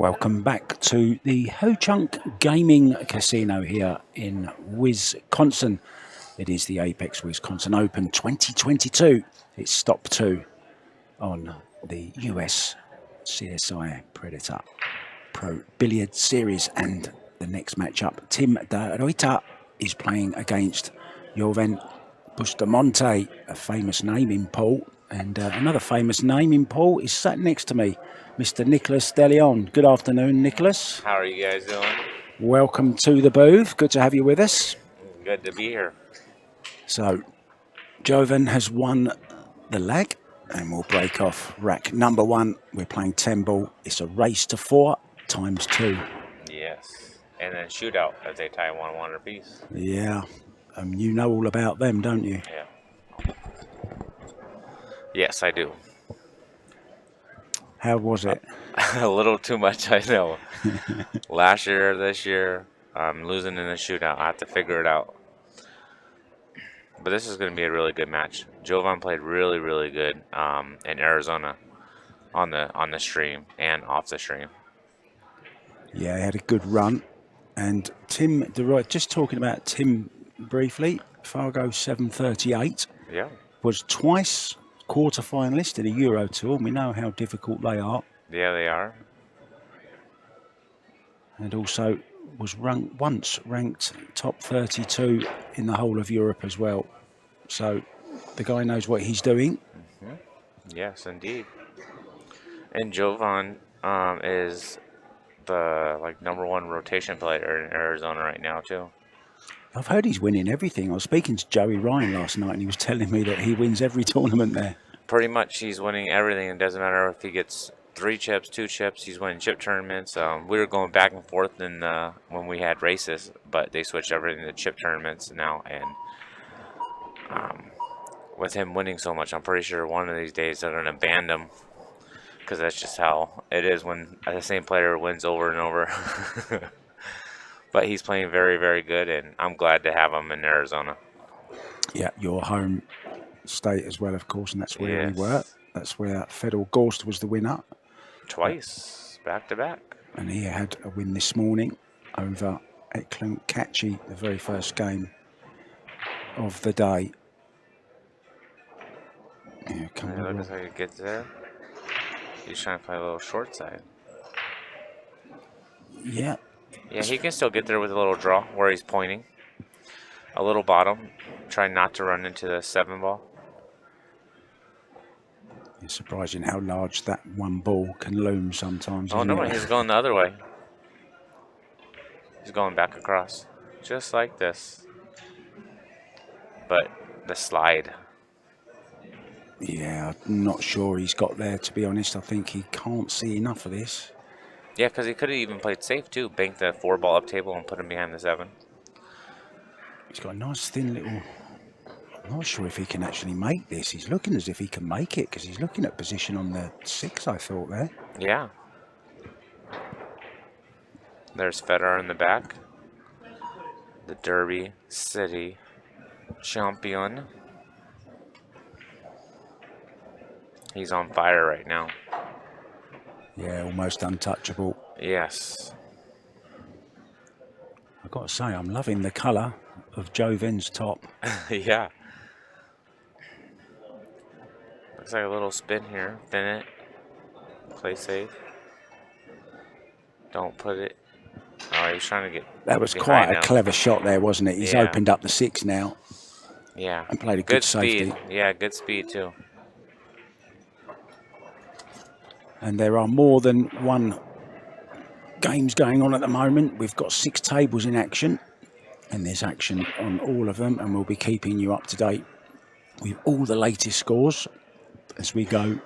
Welcome back to the Ho Chunk Gaming Casino here in Wisconsin. It is the Apex Wisconsin Open 2022. It's stop 2 on the US CSI Predator Pro Billiard Series. And the next matchup, Tim de RUYTER is playing against Joven BUSTAMANTE, a famous name in pool. And another famous name in pool is sat next to me, Mr. Nicholas De Leon. Good afternoon, Nicholas. How are you guys doing? Welcome to the booth. Good to have you with us. Good to be here. So, Joven has won the leg, and we'll break off rack number 1. We're playing 10 ball. It's a race to 4 times 2. Yes, and then shootout as they tie 1-1 apiece. Yeah, you know all about them, don't you? Yeah. Yes, I do. How was it? A little too much, I know. Last year, this year, I'm losing in the shootout. I have to figure it out. But this is going to be a really good match. Joven played really, really good in Arizona on the stream and off the stream. Yeah, he had a good run. And Tim de RUYTER, just talking about Tim briefly, Fargo 738. Yeah. Was twice quarter-finalist in a Euro Tour, and we know how difficult they are. Yeah, they are. And also was once ranked top 32 in the whole of Europe as well. So the guy knows what he's doing. Mm-hmm. Yes, indeed. And Joven is the #1 rotation player in Arizona right now too. I've heard he's winning everything. I was speaking to Joey Ryan last night, and he was telling me that he wins every tournament there. Pretty much, he's winning everything. It doesn't matter if he gets 3 chips, 2 chips. He's winning chip tournaments. We were going back and forth when we had races, but they switched everything to chip tournaments now. And with him winning so much, I'm pretty sure one of these days they're going to ban him, because that's just how it is when the same player wins over and over. But he's playing very, very good, and I'm glad to have him in Arizona. Yeah, your home state as well, of course, and that's where we were. That's where Fedor Gorst was the winner. Twice, back to back. And he had a win this morning over Eklund Kachi, the very first game of the day. Yeah, look at how he gets there. He's trying to play a little short side. Yeah. Yeah, he can still get there with a little draw where he's pointing. A little bottom. Try not to run into the 7 ball. It's surprising how large that one ball can loom sometimes. Oh, no, he's going the other way. He's going back across. Just like this. But the slide. Yeah, I'm not sure he's got there, to be honest. I think he can't see enough of this. Yeah, because he could have even played safe, too. Banked the 4 ball up table and put him behind the 7. He's got a nice thin little... I'm not sure if he can actually make this. He's looking as if he can make it, because he's looking at position on the 6, I thought, there. Yeah. There's Fedor in the back. The Derby City champion. He's on fire right now. Yeah, almost untouchable. Yes. I've got to say, I'm loving the colour of Joven's top. Yeah. Looks like a little spin here. Thin it. Play safe. Don't put it. Oh, he's trying to get. That was quite a clever shot there, wasn't it? He's opened up the 6 now. Yeah. And played a good speed. safety. Yeah, good speed too. And there are more than one games going on at the moment. We've got 6 tables in action, and there's action on all of them, and we'll be keeping you up to date with all the latest scores as we go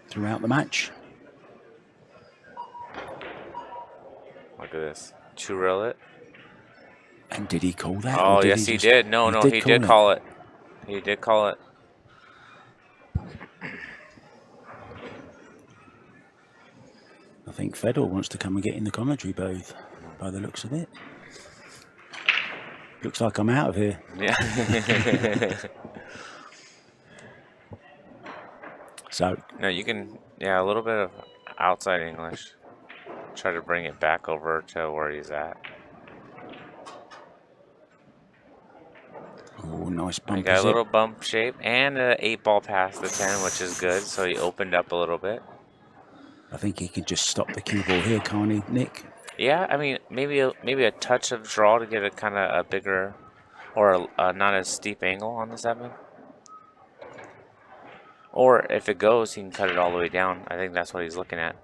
throughout the match. Look at this. 2-reel it. And did he call that? Oh, yes, he did. No, he did call it. He did call it. I think Fedor wants to come and get in the commentary booth, by the looks of it. Looks like I'm out of here. Yeah. So no, you can. Yeah, a little bit of outside English. Try to bring it back over to where he's at. Oh, nice He bump, got is a it? little bump shape and an 8-ball past the 10, which is good. So he opened up a little bit. I think he can just stop the cue ball here, can't he, Nick? Yeah, I mean, maybe a touch of draw to get a kind of a bigger or a not as steep angle on the 7. Or if it goes, he can cut it all the way down. I think that's what he's looking at.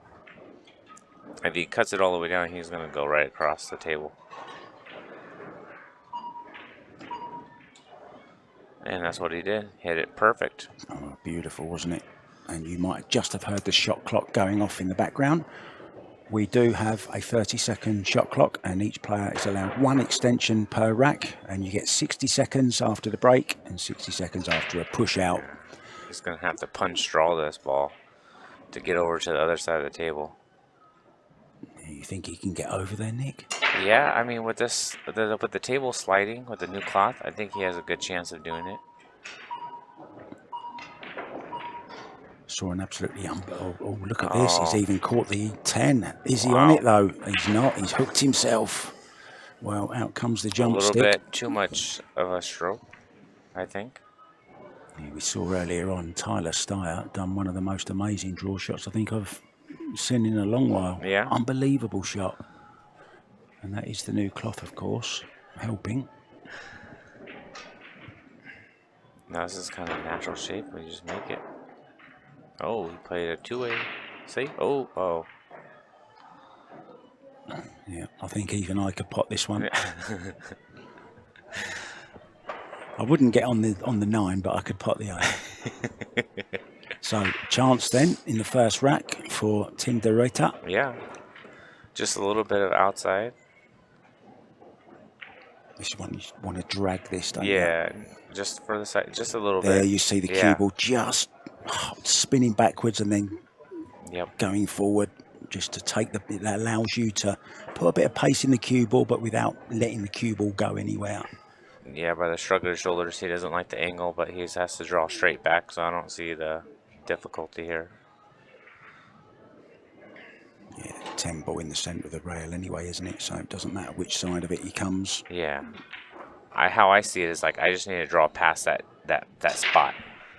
If he cuts it all the way down, he's going to go right across the table. And that's what he did. Hit it perfect. Oh, beautiful, wasn't it? And you might just have heard the shot clock going off in the background. We do have a 30-second shot clock, and each player is allowed 1 extension per rack, and you get 60 seconds after the break and 60 seconds after a push out. He's going to have to punch draw this ball to get over to the other side of the table. You think he can get over there, Nick? Yeah, I mean, with this, with the table sliding with the new cloth, I think he has a good chance of doing it. Saw an absolutely oh, look at this. He's even caught the 10. Is he Wow. on it, though? He's not. He's hooked himself. Well, out comes the jump stick. A little bit too much of a stroke, I think. Yeah, we saw earlier on Tyler Steyer done one of the most amazing draw shots I think I've seen in a long while. Yeah. Unbelievable shot. And that is the new cloth, of course, helping. Now this is kind of natural shape. We just make it. Oh, he played a 2-way. See? Oh. Yeah, I think even I could pot this one. I wouldn't get on the 9, but I could pot the 8. So, chance then in the first rack for Tim de Ruyter. Yeah. Just a little bit of outside. This one, you want to drag this, don't you? Yeah, just for the side, just a little bit. There you see the cue ball just spinning backwards and then going forward, just to take that allows you to put a bit of pace in the cue ball, but without letting the cue ball go anywhere. Yeah, by the shrug of his shoulders, he doesn't like the angle, but he has to draw straight back, so I don't see the difficulty here. Yeah, tempo in the centre of the rail anyway, isn't it? So it doesn't matter which side of it he comes. Yeah. How I see it is like I just need to draw past that spot.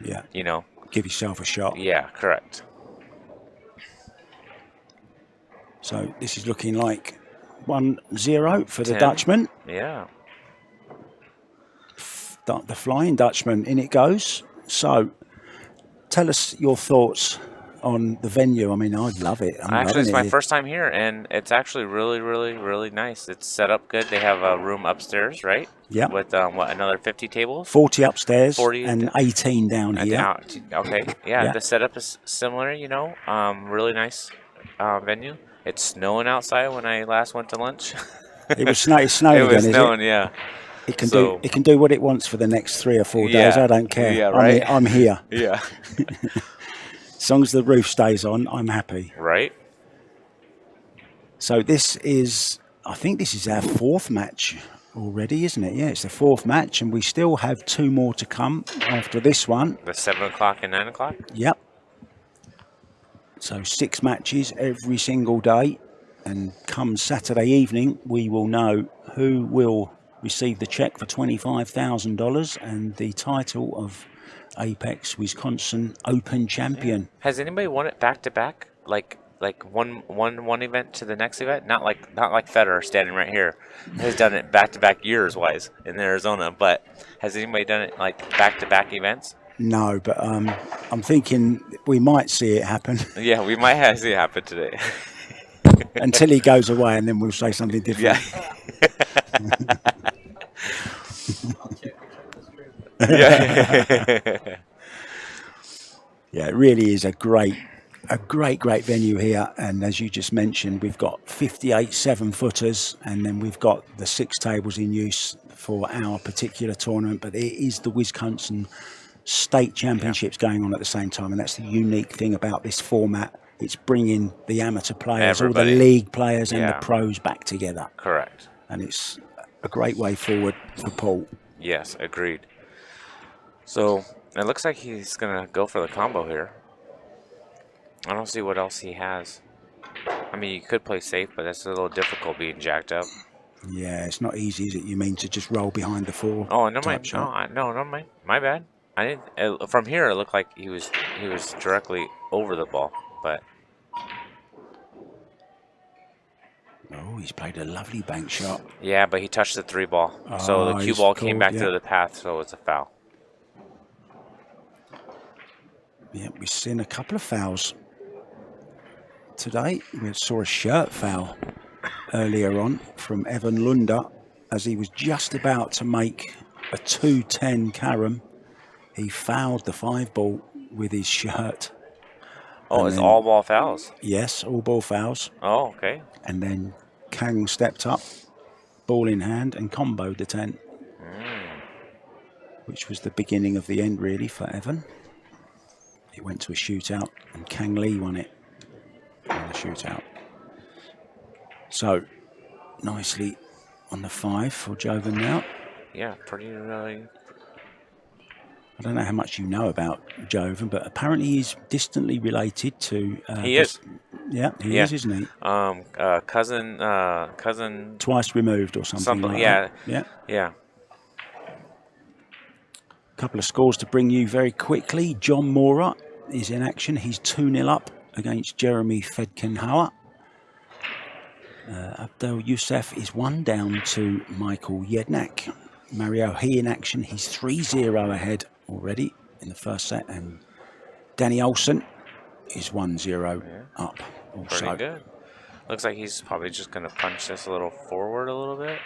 Yeah. You know? Give yourself a shot. Yeah, correct. So this is looking like 1-0 for the 10. Dutchman. Yeah. The Flying Dutchman, in it goes. So tell us your thoughts on the venue. I mean, I love it. Actually, it's my first time here, and it's actually really, really, really nice. It's set up good. They have a room upstairs, right? Yeah. With, what, another 50 tables? 40 upstairs 40 and 18 down here. Okay. Yeah, the setup is similar, you know. Really nice venue. It's snowing outside when I last went to lunch. It was snowing again, it was is snowing, it? yeah. It can do what it wants for the next 3 or 4 days. I don't care. Yeah, right. I'm here. Yeah. As long as the roof stays on, I'm happy. Right. So this is, I think this is our 4th match already, isn't it? Yeah, it's the 4th match, and we still have 2 more to come after this one. The 7 o'clock and 9 o'clock? Yep. So 6 matches every single day, and come Saturday evening, we will know who will receive the check for $25,000 and the title of Apex Wisconsin Open champion. Has anybody won it back to back? Like one event to the next event? Not like Federer standing right here has done it back to back years wise in Arizona, but has anybody done it like back to back events? No, but I'm thinking we might see it happen. Yeah, we might have see it happen today. Until he goes away, and then we'll say something different. Yeah. Yeah, it really is a great venue here. And as you just mentioned, we've got 58 7-footers, and then we've got the 6 tables in use for our particular tournament. But it is the Wisconsin State Championships going on at the same time, and that's the unique thing about this format. It's bringing the amateur players, all the league players, and the pros back together. Correct. And it's a great way forward for Paul. Yes, agreed. So it looks like he's gonna go for the combo here. I don't see what else he has. I I mean, you could play safe, but that's a little difficult being jacked up. Yeah, it's not easy, is it? You mean to just roll behind the 4 Oh, no, type shot? no, mind. My bad. I didn't. From here, it looked like he was directly over the ball, but Oh, he's played a lovely bank shot. yeah, but he touched the 3 ball, so the Oh, cue he's ball came called, back yeah. to the path, so it's a foul. Yeah, we've seen a couple of fouls today. We saw a shirt foul earlier on from Evan Lunda as he was just about to make a 2-10 carom. He fouled the 5 ball with his shirt. Oh, And it's then, all ball fouls. yes, all ball fouls. Oh, okay. And then Kang stepped up, ball in hand, and comboed the 10, which was the beginning of the end, really, for Evan. It went to a shootout, and Kang Lee won it in the shootout. So, nicely on the 5 for Jovan now. Yeah, pretty really. I don't know how much you know about Jovan, but apparently he's distantly related to... He is. Yeah, he is, isn't he? Cousin. Twice removed or something like yeah. that. Yeah. A couple of scores to bring you very quickly. John Mora is in action. He's 2-0 up against Jeremy Fedkenhauer. Abdel Youssef is 1 down to Michael Jednak. Mario He in action. He's 3-0 ahead already in the first set. And Danny Olsen is 1-0 up also. Pretty good. Looks like he's probably just going to punch this a little forward a little bit.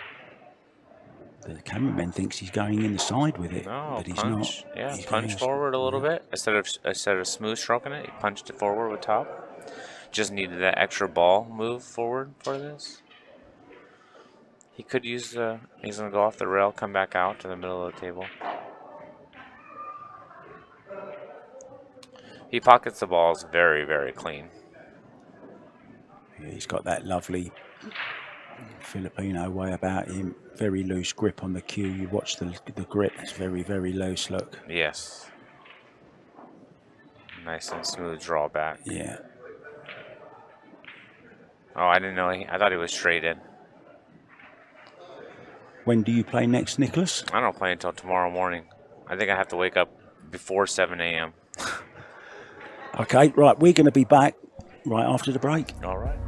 The cameraman thinks he's going in the side with it, but he's punch. not. Yeah, he's punch forward a little bit instead of smooth stroking it. He punched it forward with top. Just needed that extra ball move forward for this. He could use the. He's gonna go off the rail, come back out to the middle of the table. He pockets the balls very, very clean. Yeah, he's got that lovely Filipino way about him. Very loose grip on the cue. You watch the grip. It's very, very loose. Look. Yes. Nice and smooth drawback. Yeah. Oh, I didn't know. I thought he was straight in. When do you play next, Nicholas? I don't play until tomorrow morning. I think I have to wake up before 7 a.m. Okay, right. We're going to be back right after the break. All right.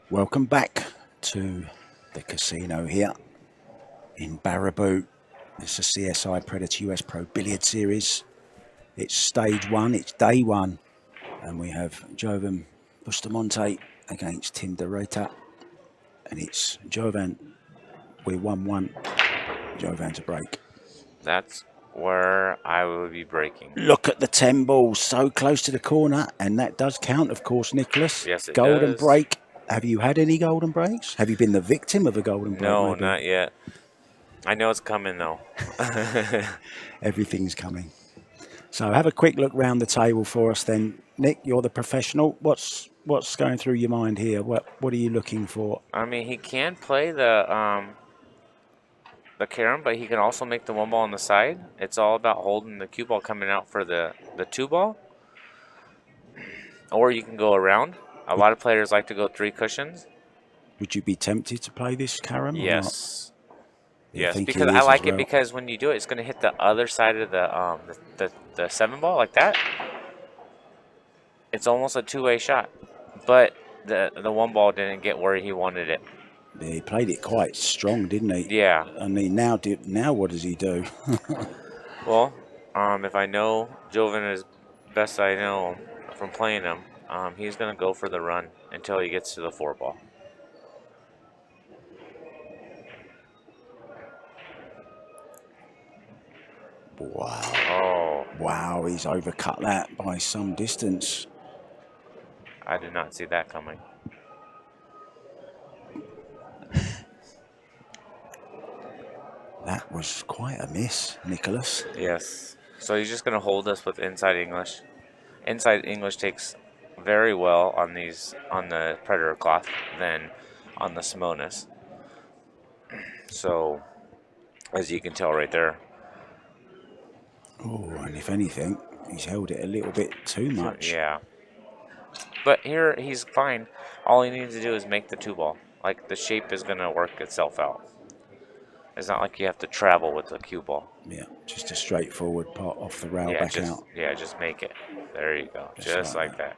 Welcome back to the casino here in Baraboo. It's a CSI Predator US Pro Billiard Series. It's stage 1, it's day 1 And we have Jovan Bustamante against Tim de Ruyter. And it's Jovan. We're 1-1. Jovan to break. That's where I will be breaking. Look at the 10 balls so close to the corner. And that does count, of course, Nicholas. Yes, it golden does. break. Have you had any golden breaks? Have you been the victim of a golden break? No, maybe? not yet. I know it's coming, though. Everything's coming. So have a quick look round the table for us then. Nick, you're the professional. What's going through your mind here? What are you looking for? I mean, he can play the carom, but he can also make the 1 ball on the side. It's all about holding the cue ball coming out for the 2 ball. Or you can go around. A lot of players like to go 3 cushions. Would you be tempted to play this carom? Yes. Yes, think because he I is like as it well? because when you do it, it's going to hit the other side of the 7 ball like that. It's almost a two-way shot, but the 1 ball didn't get where he wanted it. Yeah, he played it quite strong, didn't he? Yeah. I mean, now what does he do? Well, if I know Jovan as best I know from playing him, he's going to go for the run until he gets to the 4 ball. Wow. Oh, Wow, he's overcut that by some distance. I did not see that coming. That was quite a miss, Nicholas. Yes. So he's just going to hold us with inside English. Inside English takes very well on the Predator cloth than on the Simonis. So, as you can tell right there. Oh, and if anything, he's held it a little bit too much. Yeah. But here he's fine. All he needs to do is make the 2 ball. Like, the shape is going to work itself out. It's not like you have to travel with the cue ball. Yeah, just a straightforward pot off the rail back out. Yeah, just make it. There you go. Just like that.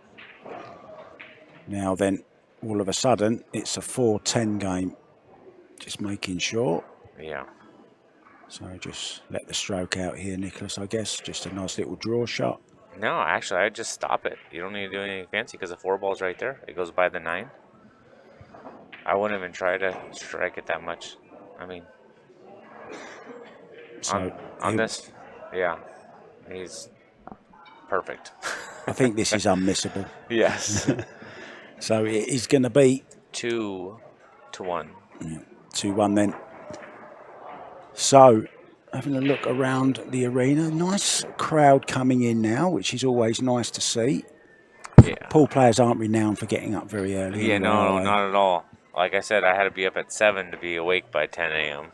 Now then, all of a sudden, it's a 4-10 game. Just making sure. Yeah. So just let the stroke out here, Nicholas, I guess. Just a nice little draw shot. No, actually, I'd just stop it. You don't need to do anything fancy because the 4 ball's right there. It goes by the 9. I wouldn't even try to strike it that much. I mean, so on this, yeah, he's perfect. I think this is unmissable. Yes. So it is going to be 2-1. Yeah, 2-1 then. So having a look around the arena, nice crowd coming in now, which is always nice to see. Yeah. Pool players aren't renowned for getting up very early. Yeah, no, not at all. Like I said, I had to be up at 7 to be awake by 10 a.m.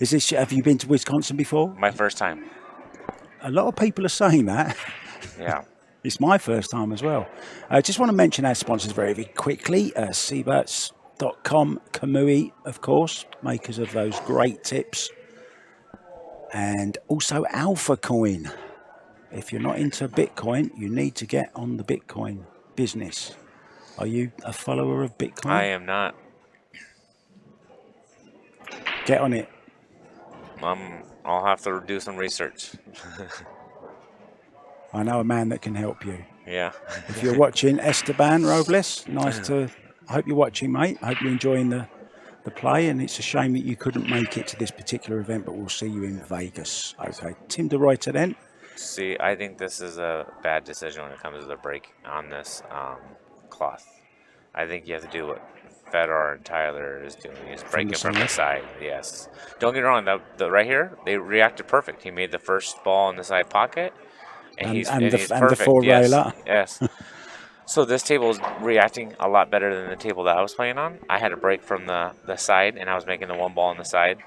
Have you been to Wisconsin before? My first time. A lot of people are saying that. Yeah. It's my first time as well. I just want to mention our sponsors very, very quickly. Seaberts.com, Kamui, of course, makers of those great tips. And also Alpha Coin. If you're not into Bitcoin, you need to get on the Bitcoin business. Are you a follower of Bitcoin? I am not. Get on it. I'll have to do some research. I know a man that can help you. Yeah. If you're watching, Esteban Robles, I hope you're watching, mate. I hope you're enjoying the play, and it's a shame that you couldn't make it to this particular event, but we'll see you in Vegas. Okay, Tim de Ruyter then. See, I think this is a bad decision when it comes to the break on this cloth. I think you have to do what Fedor and Tyler is doing. He's breaking from the side. Yes. Don't get me wrong. The right here, they reacted perfect. He made the first ball in the side pocket, and he's perfect. The 4 railer. Yes. So this table is reacting a lot better than the table that I was playing on. I had a break from the side, and I was making the 1 ball on the side.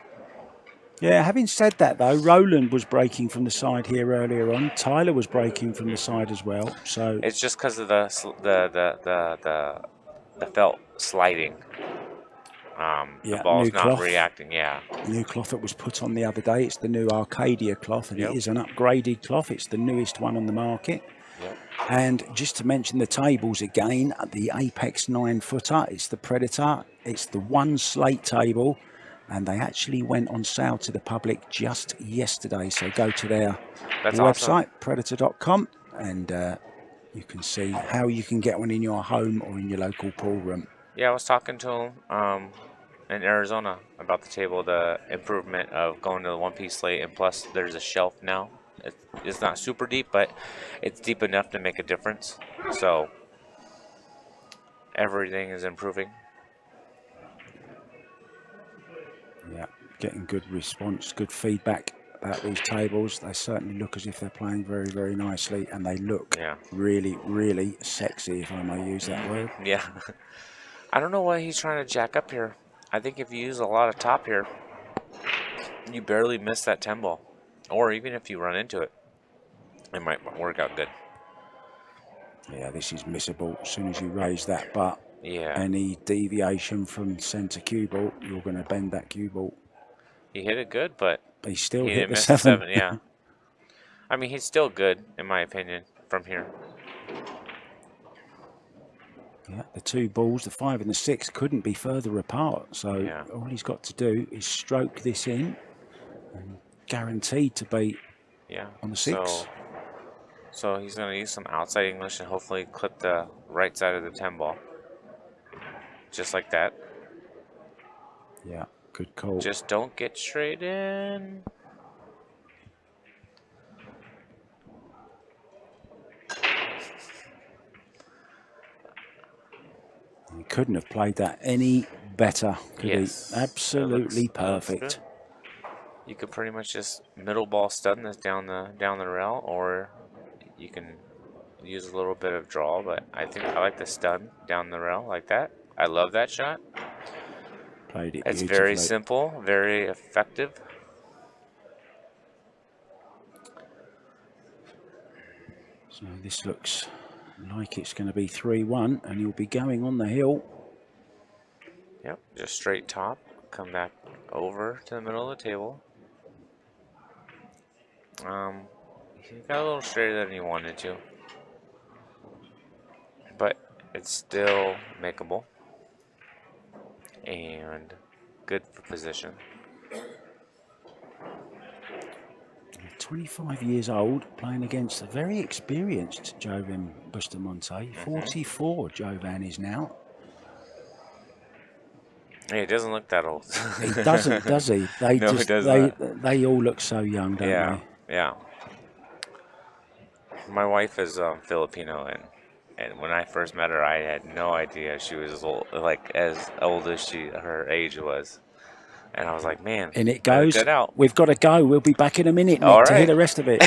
Yeah, having said that, though, Roland was breaking from the side here earlier on. Tyler was breaking from the side as well. So it's just because of the felt sliding. The ball's not reacting. Yeah. New cloth that was put on the other day. It's the new Arcadia cloth, and it is an upgraded cloth. It's the newest one on the market. Yep. And just to mention the tables again, the Apex 9-footer, it's the Predator, it's the 1 slate table, and they actually went on sale to the public just yesterday. So go to their That's website, awesome. predator.com, and you can see how you can get one in your home or in your local pool room. Yeah, I was talking to him in Arizona about the table, the improvement of going to the one-piece slate, and plus there's a shelf now. It's not super deep, but it's deep enough to make a difference. So everything is improving. Yeah, getting good response, good feedback about these tables. They certainly look as if they're playing very, very nicely, and they look really, really sexy, if I may use that word. Yeah. I don't know what he's trying to jack up here. I think if you use a lot of top here, you barely miss that 10 ball. Or even if you run into it, it might work out good. Yeah, this is missable as soon as you raise that, but Yeah. any deviation from centre cue ball, you're going to bend that cue ball. He hit it good, but He still he hit didn't the miss the 7. 7, yeah. I mean, he's still good, in my opinion, from here. Yeah, the two balls, the 5 and the 6, couldn't be further apart. So all he's got to do is stroke this in, and guaranteed to be on the 6. So he's going to use some outside English and hopefully clip the right side of the 10 ball. Just like that. Yeah, good call. Just don't get straight in. He couldn't have played that any better, could he? Absolutely perfect. You could pretty much just middle ball stun this down the rail, or you can use a little bit of draw, but I think I like the stun down the rail like that. I love that shot. Played it It's beautifully. very simple, very effective. So this looks like it's going to be 3-1, and he'll be going on the hill. Yep, just straight top, come back over to the middle of the table. He got a little straighter than he wanted to, but it's still makeable and good for position. 25 years old, playing against a very experienced Jovan Bustamante. 44 Jovan is now. Hey, he doesn't look that old. He doesn't, does he? They no, just, he does not. They all look so young, don't they? Yeah. My wife is Filipino, and when I first met her, I had no idea she was as old as her age was. And I was like, man, and it goes. Good out. We've got to go. We'll be back in a minute, Nick, all right, to hear the rest of it.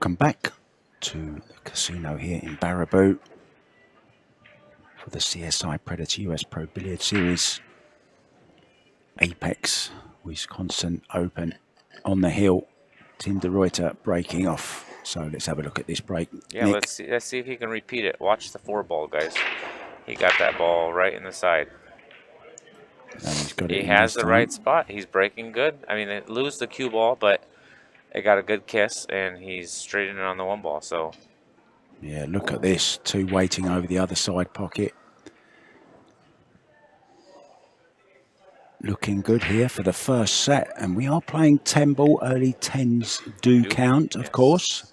Welcome back to the casino here in Baraboo for the CSI Predator US Pro Billiard Series Apex Wisconsin Open on the hill. Tim de Ruyter breaking off. So let's have a look at this break. Yeah, Nick. let's see if he can repeat it. Watch the 4-ball, guys. He got that ball right in the side. And he's got it. He has the right spot. He's breaking good. I mean, they lose the cue ball, but it got a good kiss, and he's straightening on the 1-ball. So yeah, look at this. 2 waiting over the other side pocket. Looking good here for the first set, and we are playing 10-ball. Early 10s do count, of course.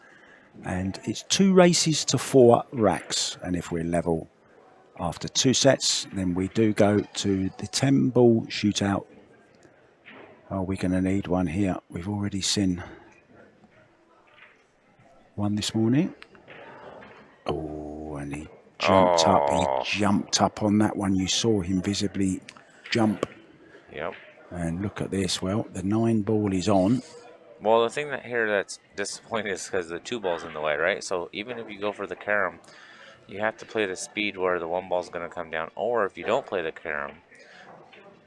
And it's 2 races to 4 racks. And if we're level after 2 sets, then we do go to the 10-ball shootout. Oh, we're going to need one here. We've already seen one this morning. Oh, and he jumped up. He jumped up on that one. You saw him visibly jump. Yep. And look at this. Well, the 9-ball is on. Well, the thing that's disappointing is because the 2-ball's in the way, right? So even if you go for the carom, you have to play the speed where the 1-ball's going to come down. Or if you don't play the carom,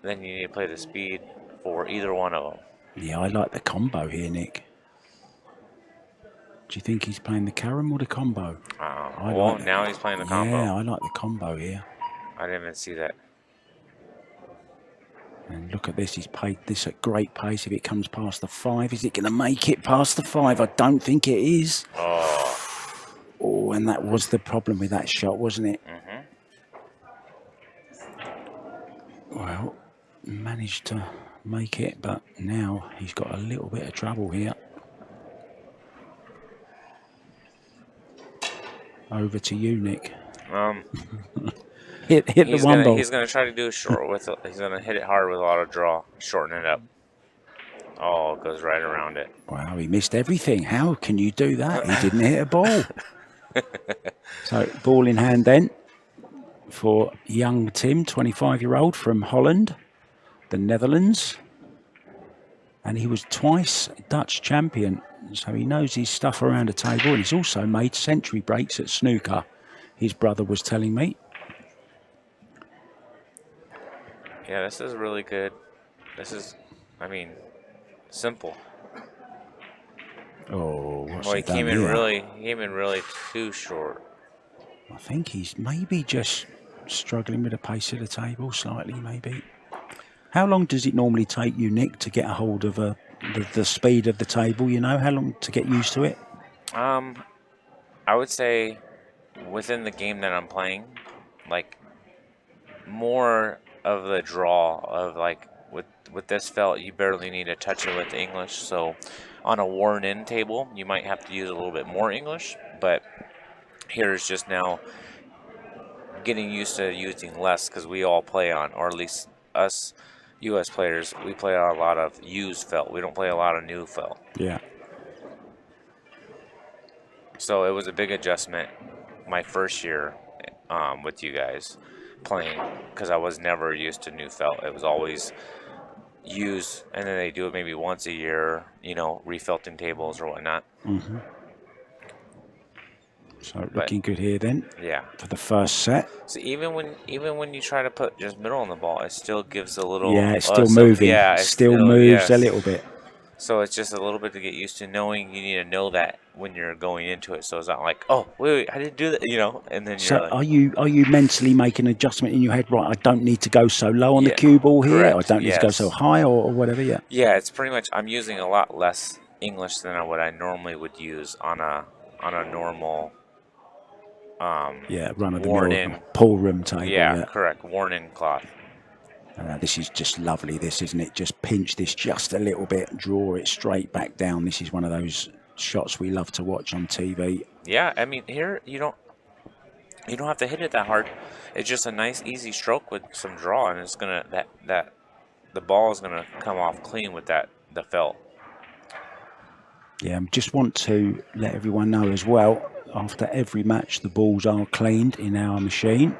then you need to play the speed for either one of them. Yeah, I like the combo here, Nick. Do you think he's playing the carom or the combo? Well, now he's playing the combo. Yeah, I like the combo here. I didn't even see that. And look at this, he's played this at great pace. If it comes past the 5, is it going to make it past the 5? I don't think it is. Oh, and that was the problem with that shot, wasn't it? Well, managed to make it, but now he's got a little bit of trouble here. Over to you, Nick. hit the 1-ball. He's gonna try to do a short with. He's gonna hit it hard with a lot of draw, shorten it up. Oh, it goes right around it. Wow, he missed everything. How can you do that? He didn't hit a ball. So ball in hand then for young Tim, 25-year-old from Holland, the Netherlands, and he was twice Dutch champion. So he knows his stuff around the table, and he's also made century breaks at snooker. His brother was telling me. Yeah, this is really good. This is, I mean, simple. Oh, what's well, he came in really too short. I think he's maybe just struggling with the pace of the table slightly, maybe. How long does it normally take you, Nick, to get a hold of the speed of the table? You know, how long to get used to it? I would say within the game that I'm playing, like more of the draw of like with this felt, you barely need to touch it with English. So on a worn-in table, you might have to use a little bit more English, but here's just now getting used to using less because we all play on, or at least us U.S. players, we play on a lot of used felt. We don't play a lot of new felt. Yeah. So it was a big adjustment my first year with you guys playing because I was never used to new felt. It was always used, and then they do it maybe once a year, you know, refelting tables or whatnot. So looking good here then. Yeah. For the first set. So even when you try to put just middle on the ball, it still gives a little. Yeah, it's still moving. Yeah, it still moves a little bit. So it's just a little bit to get used to knowing. You need to know that when you're going into it, so it's not like, oh wait, I didn't do that, you know. And then so you're like, are you mentally making an adjustment in your head? Right, I don't need to go so low on the cue ball here. Correct. I don't need to go so high or whatever. Yeah. Yeah, it's pretty much. I'm using a lot less English than what I normally would use on a normal. Run of the mill pool room table. Yeah, correct. Worn-in cloth. This is just lovely, this, isn't it? Just pinch this just a little bit, draw it straight back down. This is one of those shots we love to watch on TV. Yeah, I mean, here you don't have to hit it that hard. It's just a nice, easy stroke with some draw, and it's gonna the ball is gonna come off clean with the felt. Yeah, just want to let everyone know as well. After every match, the balls are cleaned in our machine.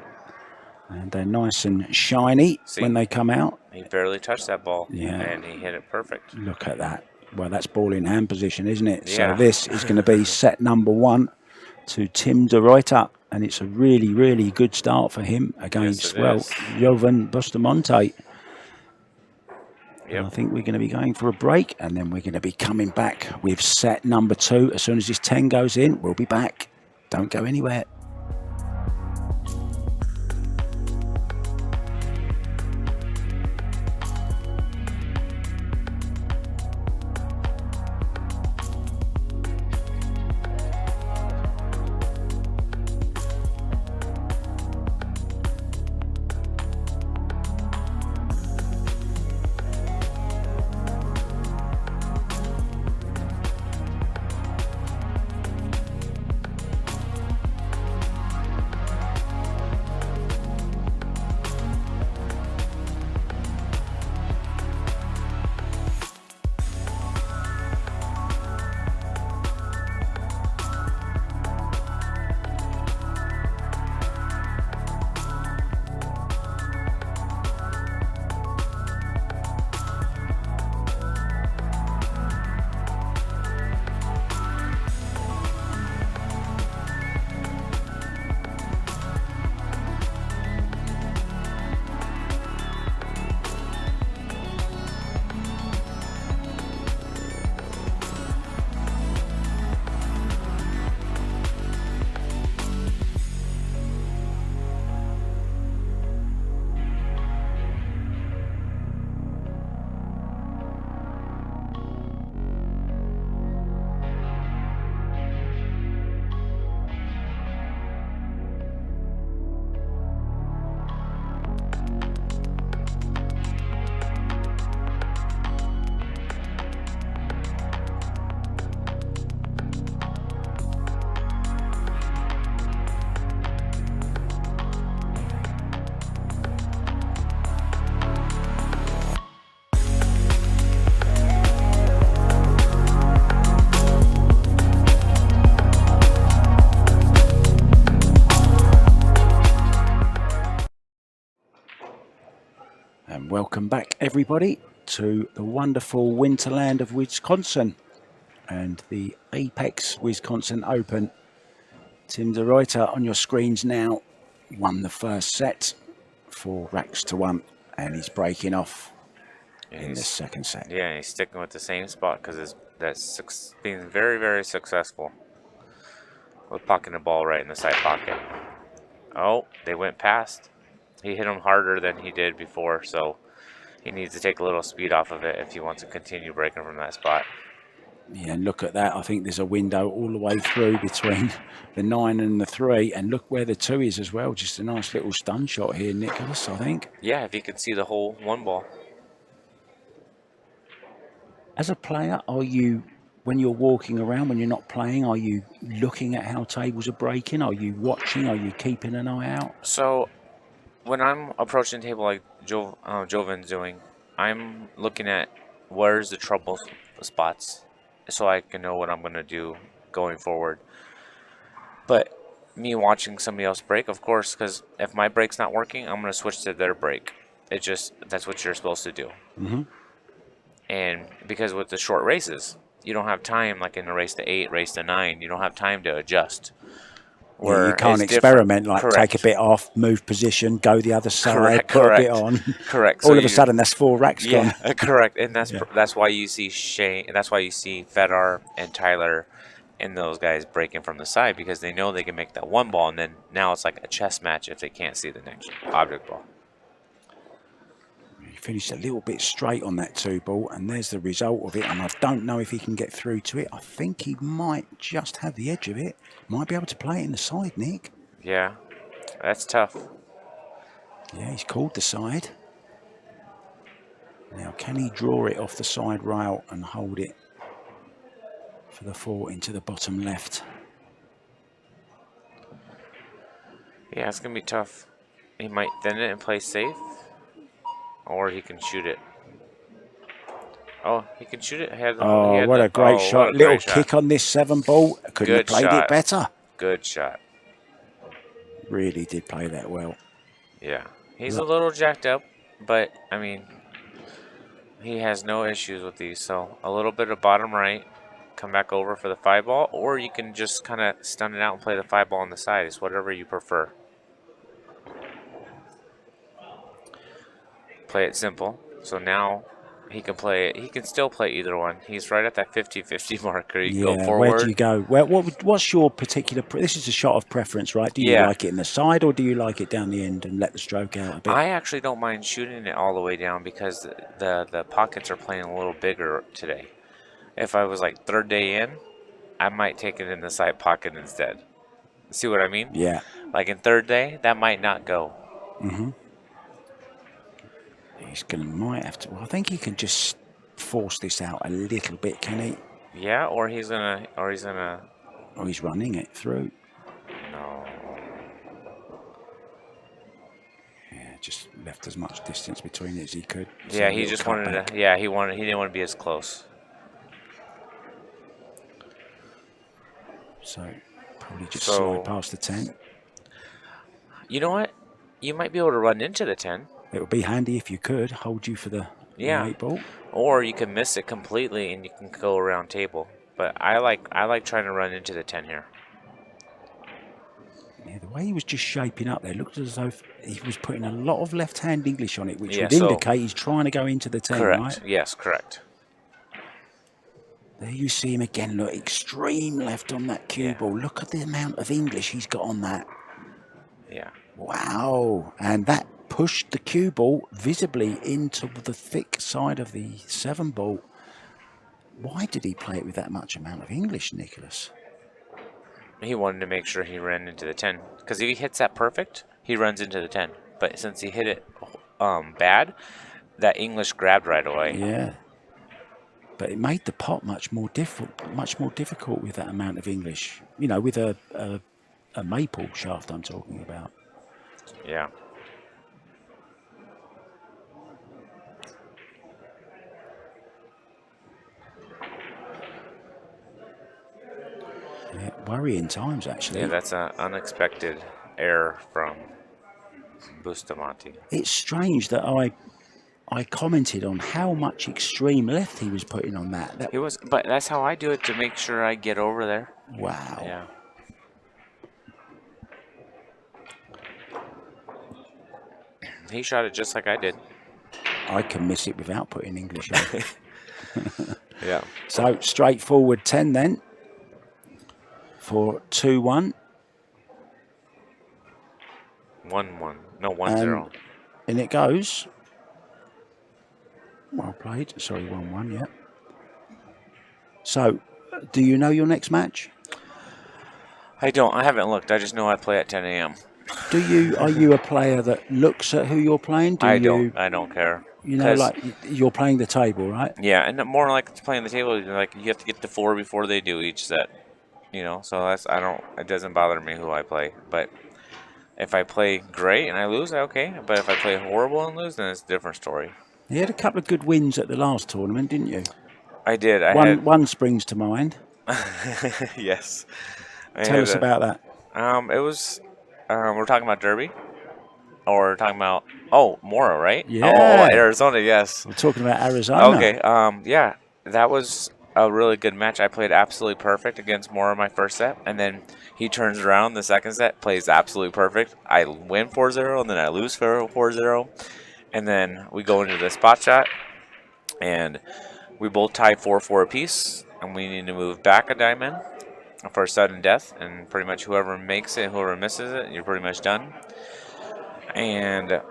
And they're nice and shiny when they come out. He barely touched that ball. Yeah. And he hit it perfect. Look at that. Well, that's ball in hand position, isn't it? Yeah. So this is going to be set number 1 to Tim de Ruyter, and it's a really, really good start for him against, yes, Jovan Bustamante. Yep. I think we're going to be going for a break, and then we're going to be coming back with set number 2. As soon as this 10 goes in, we'll be back. Don't go anywhere. And welcome back, everybody, to the wonderful winterland of Wisconsin and the Apex Wisconsin Open. Tim de Ruyter on your screens now won the first set, 4 racks to 1, and he's breaking off in the second set. Yeah, he's sticking with the same spot because that's been very, very successful with pocketing the ball right in the side pocket. Oh, they went past. He hit him harder than he did before, so he needs to take a little speed off of it if he wants to continue breaking from that spot. Yeah, and look at that. I think there's a window all the way through between the 9 and the 3, and look where the 2 is as well. Just a nice little stun shot here, Nicholas, I think. Yeah, if you can see the whole 1 ball. As a player, are you, when you're walking around, when you're not playing, are you looking at how tables are breaking? Are you watching? Are you keeping an eye out? So when I'm approaching the table like Jovan's doing, I'm looking at where's the trouble spots so I can know what I'm going to do going forward. But me watching somebody else break, of course, because if my break's not working, I'm going to switch to their break. That's what you're supposed to do. Mm-hmm. And because with the short races, you don't have time, like in a race to 8, race to 9, you don't have time to adjust. Yeah, you can't experiment, like take a bit off, move position, go the other side, put a bit on. Correct. All of a sudden, that's 4 racks gone. Correct. And that's why you see Shane, and that's why you see Fedor and Tyler and those guys breaking from the side, because they know they can make that 1 ball, and then now it's like a chess match if they can't see the next object ball. He finished a little bit straight on that 2 ball, and there's the result of it, and I don't know if he can get through to it. I think he might just have the edge of it. Might be able to play it in the side, Nick. Yeah, that's tough. Yeah, he's called the side. Now, can he draw it off the side rail and hold it for the 4 into the bottom left? Yeah, it's going to be tough. He might thin it and play safe, or he can shoot it. Oh, he can shoot it. What a great shot. Little kick on this 7 ball. Couldn't have played it better. Good shot. Really did play that well. Yeah. He's a little jacked up, but, I mean, He has no issues with these. So a little bit of bottom right, come back over for the 5-ball, or you can just kind of stun it out and play the 5-ball on the side. It's whatever you prefer. Play it simple. So now he can play it. He can still play either one. He's right at that 50-50 marker. You can go Yeah, forward. where do you go? What's your particular... This is a shot of preference, right? Do you Yeah. like it in the side, or do you like it down the end and let the stroke out a bit? I actually don't mind shooting it all the way down because the pockets are playing a little bigger today. If I was like third day in, I might take it in the side pocket instead. See what I mean? Yeah. Like in third day, that might not go. Mm-hmm. Might have to... Well, I think he can just force this out a little bit, can he? Yeah, or he's gonna... Oh, he's running it through. No. Yeah, just left as much distance between it as he could. Yeah, he just wanted to... Yeah, he didn't want to be as close. So, probably just slide past the 10. You know what? You might be able to run into the 10. It would be handy if you could hold you for the 8-ball. Or you can miss it completely and you can go around table. But I like trying to run into the 10 here. Yeah, the way he was just shaping up there looked as though he was putting a lot of left-hand English on it, which would indicate he's trying to go into the 10, correct. Right? Yes, correct. There you see him again. Look, extreme left on that cue ball. Look at the amount of English he's got on that. Yeah. Wow. And that pushed the cue ball visibly into the thick side of the 7-ball. Why did he play it with that much amount of English, Nicholas? He wanted to make sure he ran into the 10. Because if he hits that perfect, he runs into the 10. But since he hit it bad, that English grabbed right away. Yeah. But it made the pot much more difficult with that amount of English. You know, with a maple shaft I'm talking about. Yeah. Yeah, worrying times, actually. Yeah, that's an unexpected error from Bustamante. It's strange that I commented on how much extreme left he was putting on that. He was, but that's how I do it to make sure I get over there. Wow. Yeah. He shot it just like I did. I can miss it without putting English on it. Yeah. So straightforward 10 then for 2-1. 1-1. No, 1-0. And it goes. Well played. Sorry, 1-1, yeah. So, do you know your next match? I don't. I haven't looked. I just know I play at 10 a.m. Are you a player that looks at who you're playing? I don't care. You know, like you're playing the table, right? Yeah, and more like playing the table. Like you have to get the 4 before they do each set. You know, so it doesn't bother me who I play. But if I play great and I lose, okay. But if I play horrible and lose, then it's a different story. You had a couple of good wins at the last tournament, didn't you? I did. One springs to mind. Yes. Tell us about that. It was. We're talking about Derby, or we're talking about Mora, right? Yeah. Oh, Arizona. Yes. We're talking about Arizona. Okay. Yeah, that was a really good match. I played absolutely perfect against Mora my first set, and then he turns around the second set, plays absolutely perfect. I win 4-0, and then I lose 4-0, and then we go into the spot shot, and we both tie 4-4 apiece, and we need to move back a diamond for sudden death, and pretty much whoever makes it, whoever misses it, you're pretty much done. And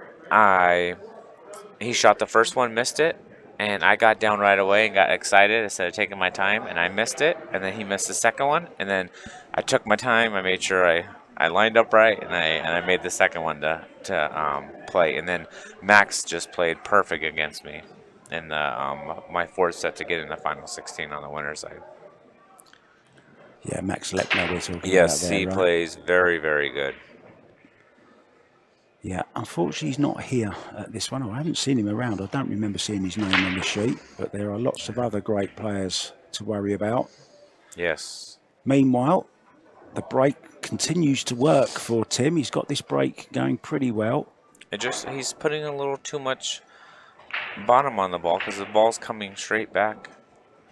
he shot the first one, missed it, and I got down right away and got excited instead of taking my time, and I missed it, and then he missed the second one, and then I took my time, I made sure I lined up right, and I made the second one to play, and then Max just played perfect against me in my fourth set to get in the final 16 on the winner's side. Yeah, Max Lechner we're talking about there, yes, he right? plays very, very good. Yeah, unfortunately he's not here at this one. I haven't seen him around. I don't remember seeing his name on the sheet, but there are lots of other great players to worry about. Yes. Meanwhile, the break continues to work for Tim. He's got this break going pretty well. He's putting a little too much bottom on the ball because the ball's coming straight back.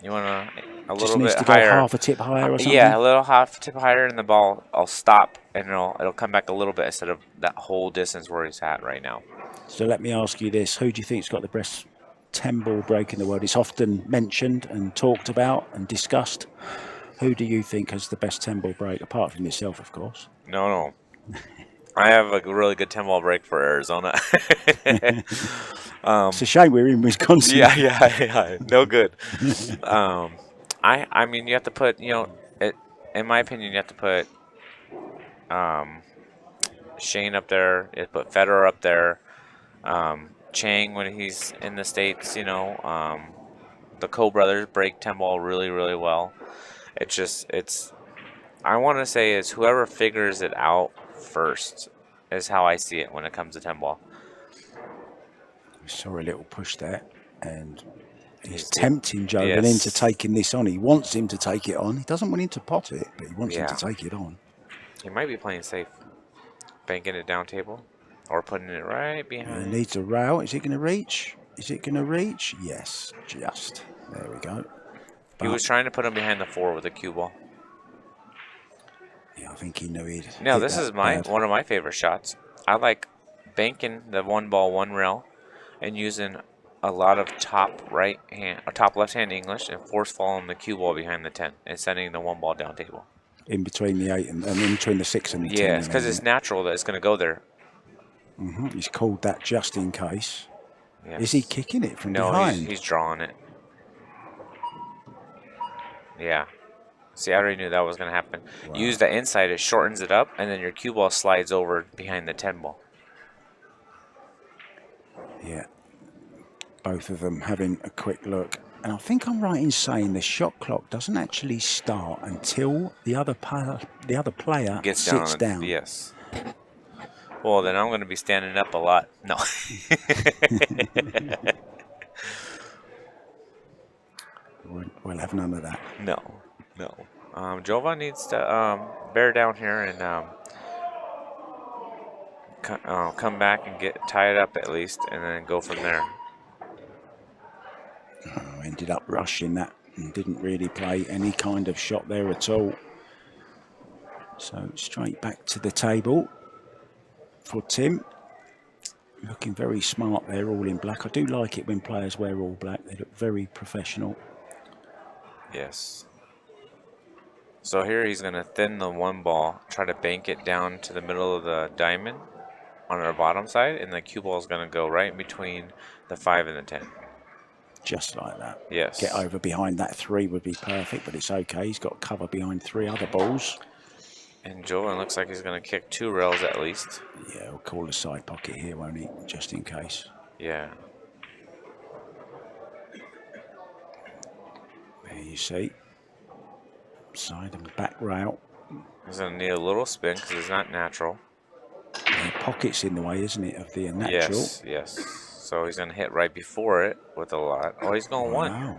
You want a Just little needs bit to go higher. half a tip higher or something? Yeah, a little half tip higher in the ball. I'll stop and it'll come back a little bit instead of that whole distance where he's at right now. So let me ask you this. Who do you think's got the best 10-ball break in the world? It's often mentioned and talked about and discussed. Who do you think has the best 10-ball break, apart from yourself, of course? No. I have a really good 10-ball break for Arizona. It's a shame we're in Wisconsin. Yeah. No good. I mean, you have to put, in my opinion, you have to put Shane up there. You have to put Federer up there. Chang when he's in the States, the Cole brothers break 10-ball really, really well. I want to say is whoever figures it out first is how I see it when it comes to 10-ball. We saw a little push there, and he's tempting Jovan yes. into taking this on. He wants him to take it on. He doesn't want him to pot it, but he wants him to take it on. He might be playing safe. Banking it down table or putting it right behind. He needs a rail. Is it going to reach? Is it going to reach? Yes, just. There we go. He was trying to put him behind the 4 with a cue ball. Yeah, I think he knew he'd. Now, this is one of my favorite shots. I like banking the 1-ball, 1 rail and using a lot of top left hand English and force following the cue ball behind the 10 and sending the 1-ball down table. In between the 8 and in between the 6 and the 10. Yes, because it's natural that it's going to go there. He's called that just in case. Yes. Is he kicking it from behind? No, he's drawing it. Yeah. See, I already knew that was going to happen. Wow. Use the inside, it shortens it up, and then your cue ball slides over behind the 10-ball. Yeah. Both of them having a quick look. And I think I'm right in saying the shot clock doesn't actually start until the other player sits down. Yes. Well, then I'm going to be standing up a lot. No. We'll have none of that. No. Jovan needs to bear down here and come back and tie it up at least, and then go from there. Ended up rushing that and didn't really play any kind of shot there at all. So straight back to the table for Tim. Looking very smart there, all in black. I do like it when players wear all black. They look very professional. Yes. So here he's going to thin the 1-ball, try to bank it down to the middle of the diamond on our bottom side, and the cue ball is going to go right in between the 5 and the 10. Just like that. Yes. Get over behind that 3 would be perfect, but it's okay. He's got cover behind 3 other balls. And Jovan looks like he's going to kick 2 rails at least. Yeah, he'll call a side pocket here, won't he? Just in case. Yeah. There you see. Side and back rail. He's going to need a little spin because it's not natural. The pocket's in the way, isn't it, of the natural? Yes. So he's going to hit right before it with a lot. Oh, he's going 1.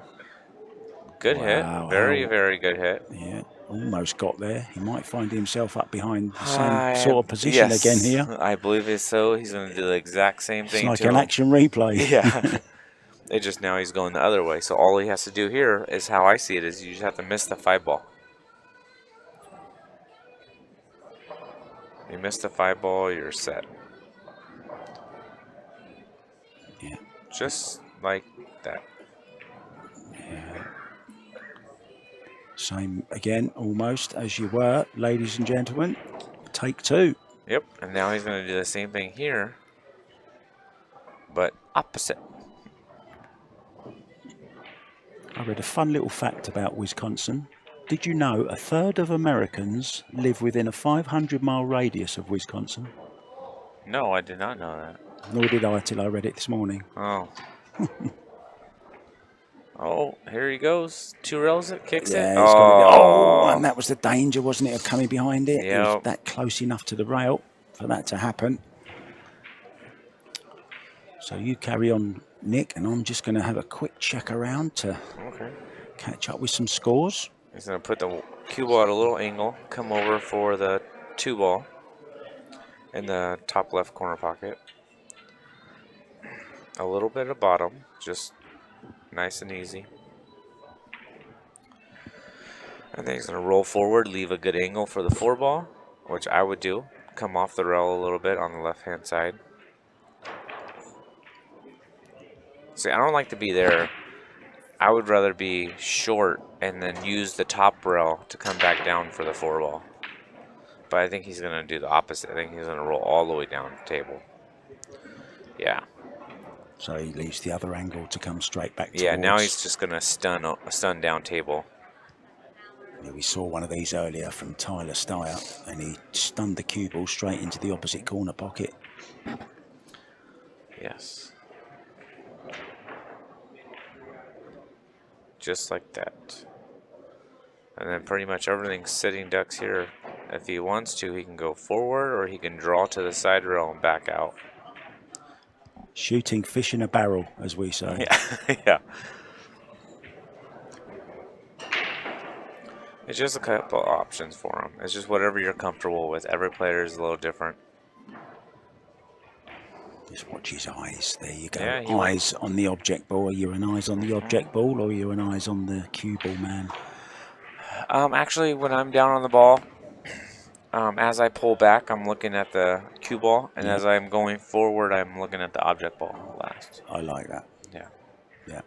Good hit. Very, very good hit. Yeah, almost got there. He might find himself up behind the same sort of position again here. I believe it's so. He's going to do the exact same thing. It's like an action replay. Yeah. It just now he's going the other way. So all he has to do here is how I see it is you just have to miss the 5-ball. You miss the 5-ball, you're set. Yeah. Just like that. Yeah. Same again, almost as you were, ladies and gentlemen. Take 2. Yep, and now he's going to do the same thing here, but opposite. I read a fun little fact about Wisconsin. Did you know 1/3 of Americans live within a 500-mile radius of Wisconsin? No, I did not know that. Nor did I till I read it this morning. Oh. Oh, here he goes. 2 rails, it kicks it. And that was the danger, wasn't it, of coming behind it? Yep. It was that close enough to the rail for that to happen. So you carry on, Nick, and I'm just going to have a quick check around to catch up with some scores. He's going to put the cue ball at a little angle, come over for the 2-ball in the top left corner pocket. A little bit of bottom, just nice and easy. I think he's going to roll forward, leave a good angle for the 4-ball, which I would do. Come off the rail a little bit on the left-hand side. See, I don't like to be there. I would rather be short and then use the top rail to come back down for the 4-ball. But I think he's going to do the opposite. I think he's going to roll all the way down the table. Yeah. So he leaves the other angle to come straight back towards. Yeah, now he's just going to stun down table. Yeah, we saw one of these earlier from Tyler Steyer, and he stunned the cue ball straight into the opposite corner pocket. Yes. Just like that. And then pretty much everything's sitting ducks here. If he wants to, he can go forward or he can draw to the side rail and back out. Shooting fish in a barrel, as we say. Yeah. Yeah. It's just a couple of options for him. It's just whatever you're comfortable with. Every player is a little different. Just watch his eyes. There you go. Yeah, eyes on the object ball. Are you an eyes on the object ball, or are you an eyes on the cue ball man? Actually, when I'm down on the ball, as I pull back, I'm looking at the cue ball, and as I'm going forward, I'm looking at the object ball last. I like that. Yeah. Yeah.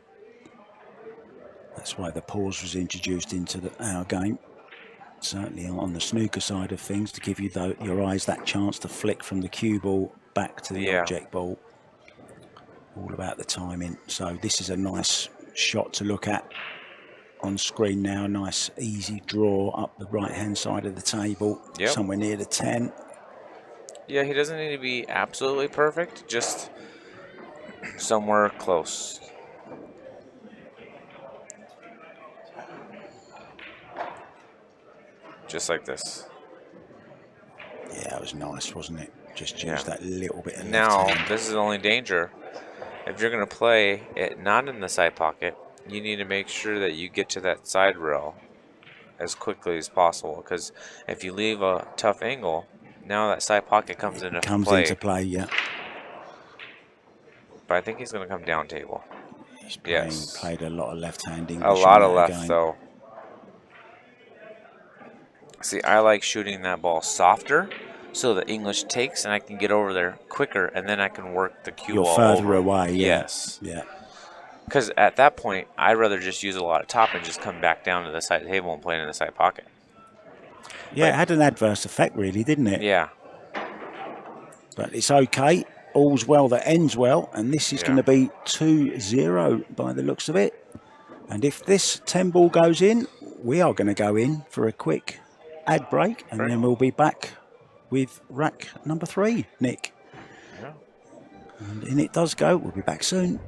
That's why the pause was introduced into our game. Certainly on the snooker side of things, to give you your eyes that chance to flick from the cue ball back to the object ball. All about the timing. So this is a nice shot to look at on screen now. Nice easy draw up the right hand side of the table, somewhere near the 10. Yeah, he doesn't need to be absolutely perfect, just somewhere close. Just like this. Yeah, it was nice, wasn't it? Just use that little bit of now, left hand. this is the only danger. If you're going to play it not in the side pocket, you need to make sure that you get to that side rail as quickly as possible. Because if you leave a tough angle, now that side pocket comes into play. Yeah. But I think he's going to come down table. He's played a lot of left-handing. A lot of left, though. See, I like shooting that ball softer so the English takes and I can get over there quicker and then I can work the cue ball. You're further away. Yes. Yeah. Because at that point, I'd rather just use a lot of top and just come back down to the side of the table and play it in the side pocket. Yeah, it had an adverse effect, really, didn't it? Yeah. But it's okay. All's well that ends well. And this is going to be 2-0 by the looks of it. And if this 10 ball goes in, we are going to go in for a quick ad break. And then we'll be back with rack number 3, Nick. Yeah. And in it does go. We'll be back soon.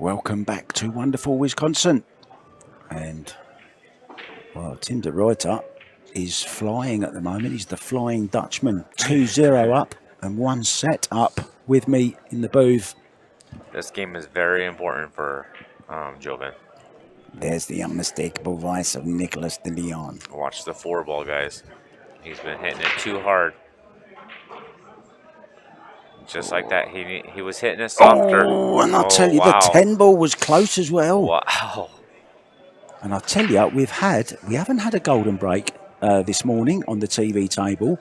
welcome back to wonderful Wisconsin. And, well, Tim de Ruyter is flying at the moment. He's the Flying Dutchman, 2-0 up and 1 set up with me in the booth. This game is very important for Jovan. There's the unmistakable voice of Nicolas de Leon. Watch the 4-ball, guys. He's been hitting it too hard. Just like that, he was hitting it softer. Oh, and I'll tell you, wow. The 10-ball was close as well. Wow. And I'll tell you, we haven't had a golden break this morning on the TV table,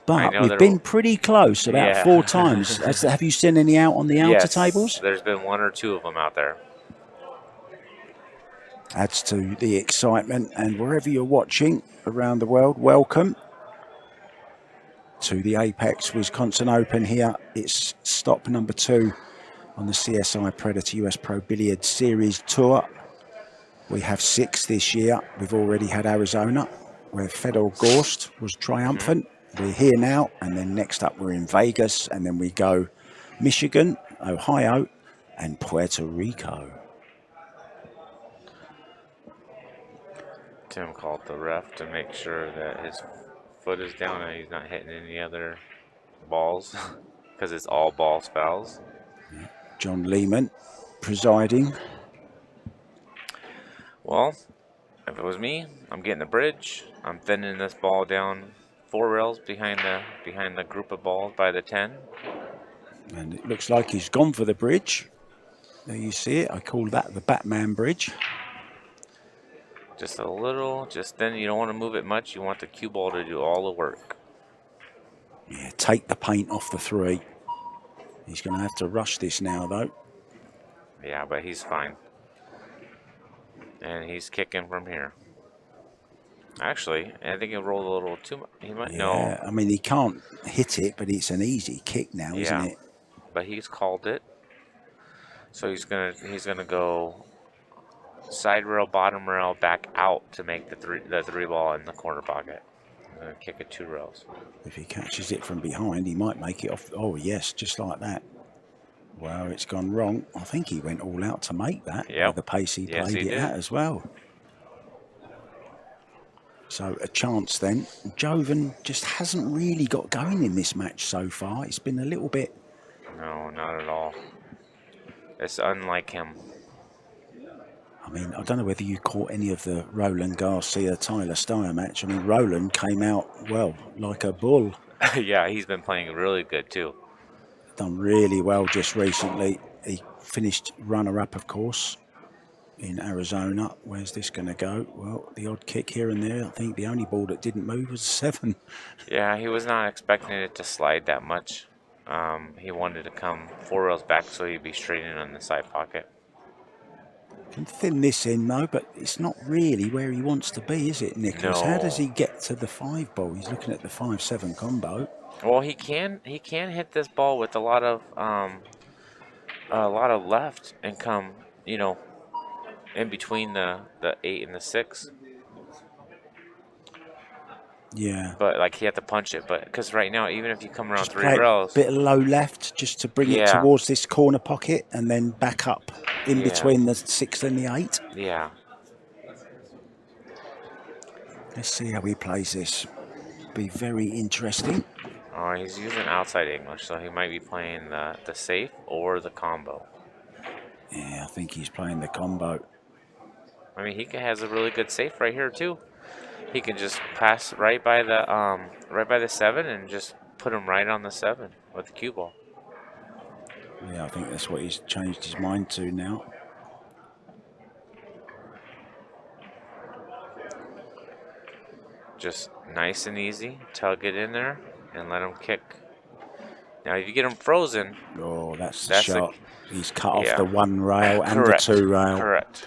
but we've been pretty close about 4 times. Have you seen any out on the outer tables? There's been 1 or 2 of them out there. Adds to the excitement, and wherever you're watching around the world, welcome to the Apex Wisconsin Open here. It's stop number 2 on the CSI Predator US Pro Billiard Series Tour. We have 6 this year. We've already had Arizona, where Fedor Gorst was triumphant. We're here now, and then next up we're in Vegas, and then we go Michigan, Ohio, and Puerto Rico. Tim called the ref to make sure that his foot is down and he's not hitting any other balls because it's all balls fouls. John Lehman presiding. Well, if it was me, I'm getting the bridge. I'm thinning this ball down 4 rails behind the group of balls by the 10. And it looks like he's gone for the bridge. There you see it. I call that the Batman bridge. Just a little, just then you don't want to move it much. You want the cue ball to do all the work. Yeah, take the paint off the 3. He's going to have to rush this now, though. Yeah, but he's fine. And he's kicking from here. Actually, I think he rolled a little too much. He might know. Yeah, I mean, he can't hit it, but it's an easy kick now, isn't it? But he's called it. So he's gonna go side rail, bottom rail, back out to make the 3 ball in the corner pocket. I'm gonna kick it 2 rails. If he catches it from behind, he might make it off. Oh yes, just like that. Well, it's gone wrong. I think he went all out to make that. Yeah, the pace he played it at as well. So a chance then. Jovan just hasn't really got going in this match so far. It's been a little bit. No, not at all. It's unlike him. I mean, I don't know whether you caught any of the Roland Garcia-Tyler Steyer match. I mean, Roland came out, well, like a bull. Yeah, he's been playing really good too. Done really well just recently. He finished runner-up, of course, in Arizona. Where's this going to go? Well, the odd kick here and there. I think the only ball that didn't move was 7. Yeah, he was not expecting it to slide that much. He wanted to come 4 rails back so he'd be straight in on the side pocket. Can thin this in though, but it's not really where he wants to be, is it, Nicholas? No. How does he get to the 5 ball? He's looking at the 5-7 combo. Well, he can hit this ball with a lot of left and come, you know, in between the 8 and the 6. Yeah. But like he had to punch it, but because right now, even if you come around just 3 rails, bit of low left just to bring it towards this corner pocket and then back up in between the 6 and the 8. Yeah. Let's see how he plays this. Be very interesting. Oh, he's using outside English, so he might be playing the safe or the combo. Yeah, I think he's playing the combo. I mean, he has a really good safe right here too. He can just pass right by the 7 and just put him right on the 7 with the cue ball. Yeah, I think that's what he's changed his mind to now. Just nice and easy. Tug it in there and let him kick. Now, if you get him frozen... Oh, that's the shot. He's cut off the 1 rail and the 2 rail. Correct.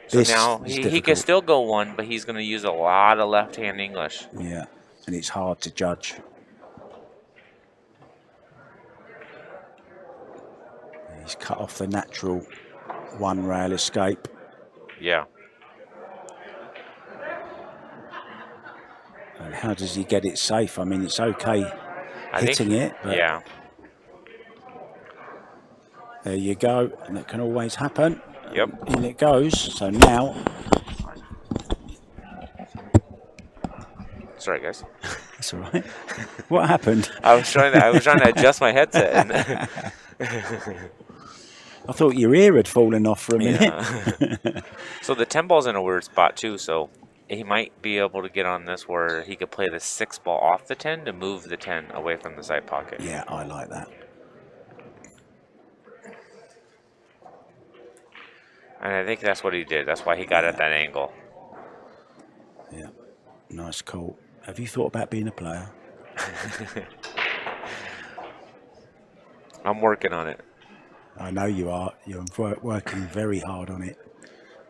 So now he can still go 1, but he's going to use a lot of left-hand English. Yeah, and it's hard to judge. He's cut off the natural 1 rail escape. Yeah. And how does he get it safe? I mean, it's okay hitting it. But yeah. There you go. And that can always happen. Yep. In it goes. So now... Sorry, guys. That's all right. What happened? I was trying to adjust my headset. And I thought your ear had fallen off for a minute. yeah. So the 10 ball's in a weird spot too. So he might be able to get on this where he could play the 6 ball off the 10 to move the 10 away from the side pocket. Yeah, I like that. And I think that's what he did. That's why he got at that angle. Yeah, nice call. Have you thought about being a player? I'm working on it. I know you are. You're working very hard on it.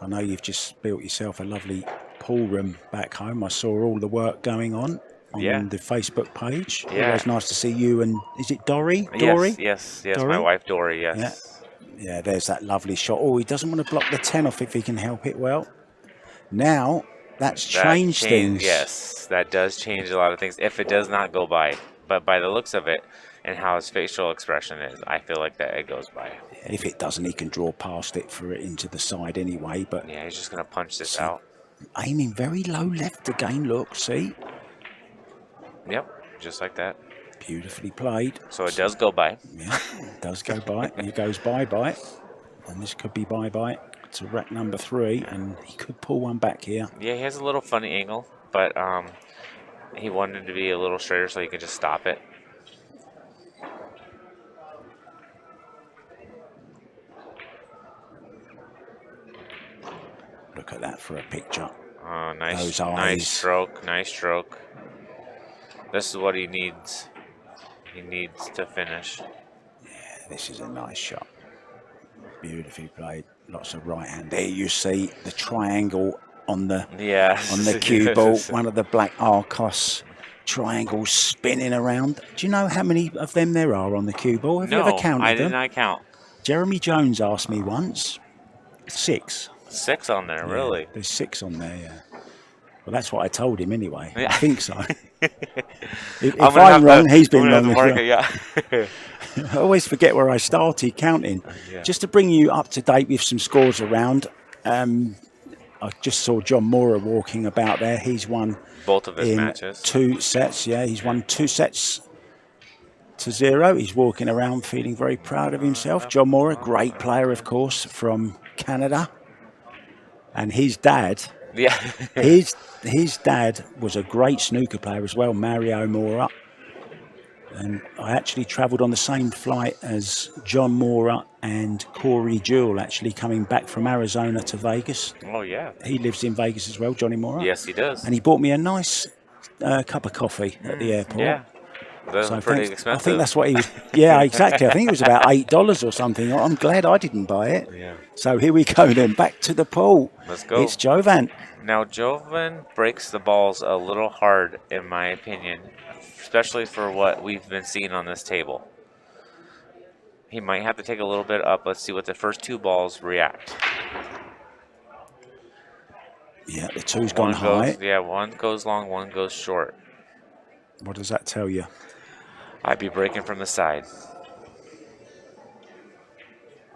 I know you've just built yourself a lovely pool room back home. I saw all the work going on the Facebook page. Yeah. Always nice to see you and, is it Dory? Yes, Dory? my wife Dory, yes. Yeah, there's that lovely shot. Oh, he doesn't want to block the 10 off if he can help it well. Now, that's changed things. Yes, that does change a lot of things if it does not go by. But by the looks of it and how his facial expression is, I feel like that it goes by. If it doesn't, he can draw past it for it into the side anyway. But yeah, he's just going to punch this out. Aiming very low left again, look, see? Yep, just like that. Beautifully played. So it does go by. Yeah, it does go by. It goes bye-bye. And this could be bye-bye to rack number 3. And he could pull one back here. Yeah, he has a little funny angle. But he wanted to be a little straighter so he could just stop it. Look at that for a picture. Oh, nice, Those eyes. Nice stroke. This is what he needs. He needs to finish. Yeah, this is a nice shot. Beautifully played. Lots of right hand. There you see the triangle on the cue ball. One of the black Arcos triangles spinning around. Do you know how many of them there are on the cue ball? Have you ever counted them? I did not count. Jeremy Jones asked me once. 6. 6 on there, really? There's 6 on there, yeah. Well, that's what I told him anyway. Yeah. I think so. if I'm wrong, he's been wrong as well. Yeah. I always forget where I started counting. Yeah. Just to bring you up to date with some scores around, I just saw John Mora walking about there. He's won both of his in matches. 2 sets. Yeah, he's won 2 sets to 0. He's walking around feeling very proud of himself. John Mora, great player, of course, from Canada. And his dad, his dad was a great snooker player as well, Mario Mora. And I actually travelled on the same flight as John Mora and Corey Jewell, actually coming back from Arizona to Vegas. Oh, yeah. He lives in Vegas as well, Johnny Mora. Yes, he does. And he bought me a nice cup of coffee at the airport. Yeah. That's pretty expensive. I think that's what he was. Yeah, exactly. I think it was about $8 or something. I'm glad I didn't buy it. Yeah. So here we go then, back to the pool. Let's go. It's Jovan. Now, Jovan breaks the balls a little hard, in my opinion, especially for what we've been seeing on this table. He might have to take a little bit up. Let's see what the first 2 balls react. Yeah, the 2's gone high. Yeah, 1 goes long, 1 goes short. What does that tell you? I'd be breaking from the side.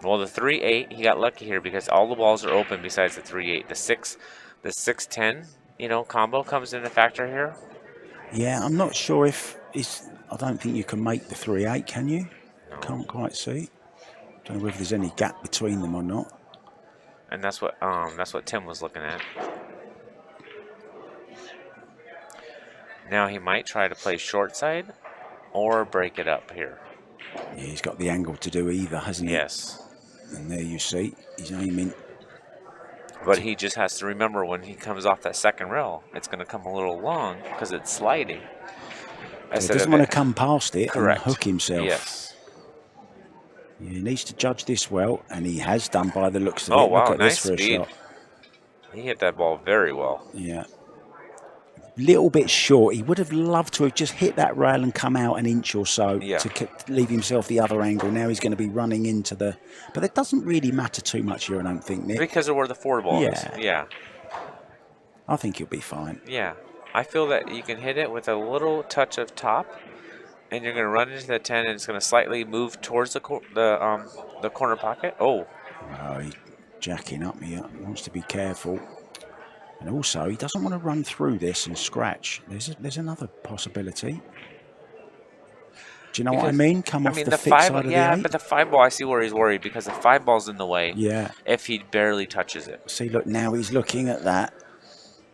Well, the 3-8, he got lucky here because all the balls are open besides the 3-8. The 6-10, combo comes into factor here. Yeah, I'm not sure if I don't think you can make the 3-8, can you? No. Can't quite see. Don't know if there's any gap between them or not. And that's what Tim was looking at. Now he might try to play short side or break it up here. Yeah, he's got the angle to do either, hasn't he? Yes. And there you see, he's aiming. But he just has to remember when he comes off that second rail, it's going to come a little long because it's sliding. He doesn't want to come past it Correct. and hook himself. Yes. He needs to judge this well, and he has done by the looks of it. Oh, wow, Look at nice this for speed. a shot. He hit that ball very well. Yeah. Little bit short. He would have loved to have just hit that rail and come out an inch or so to leave himself the other angle. Now he's going to be running into the... But it doesn't really matter too much here, I don't think, Nick. Because of where the 4 ball is. Yeah. I think he'll be fine. Yeah. I feel that you can hit it with a little touch of top and you're going to run into the 10, and it's going to slightly move towards the corner pocket. Oh, Well, he's jacking up here. He wants to be careful. And also, he doesn't want to run through this and scratch. There's another possibility. Do you know what I mean? Come off the thick side of the 8. But the 5 ball, I see where he's worried because the 5 ball's in the way. Yeah. If he barely touches it. See, look, now he's looking at that.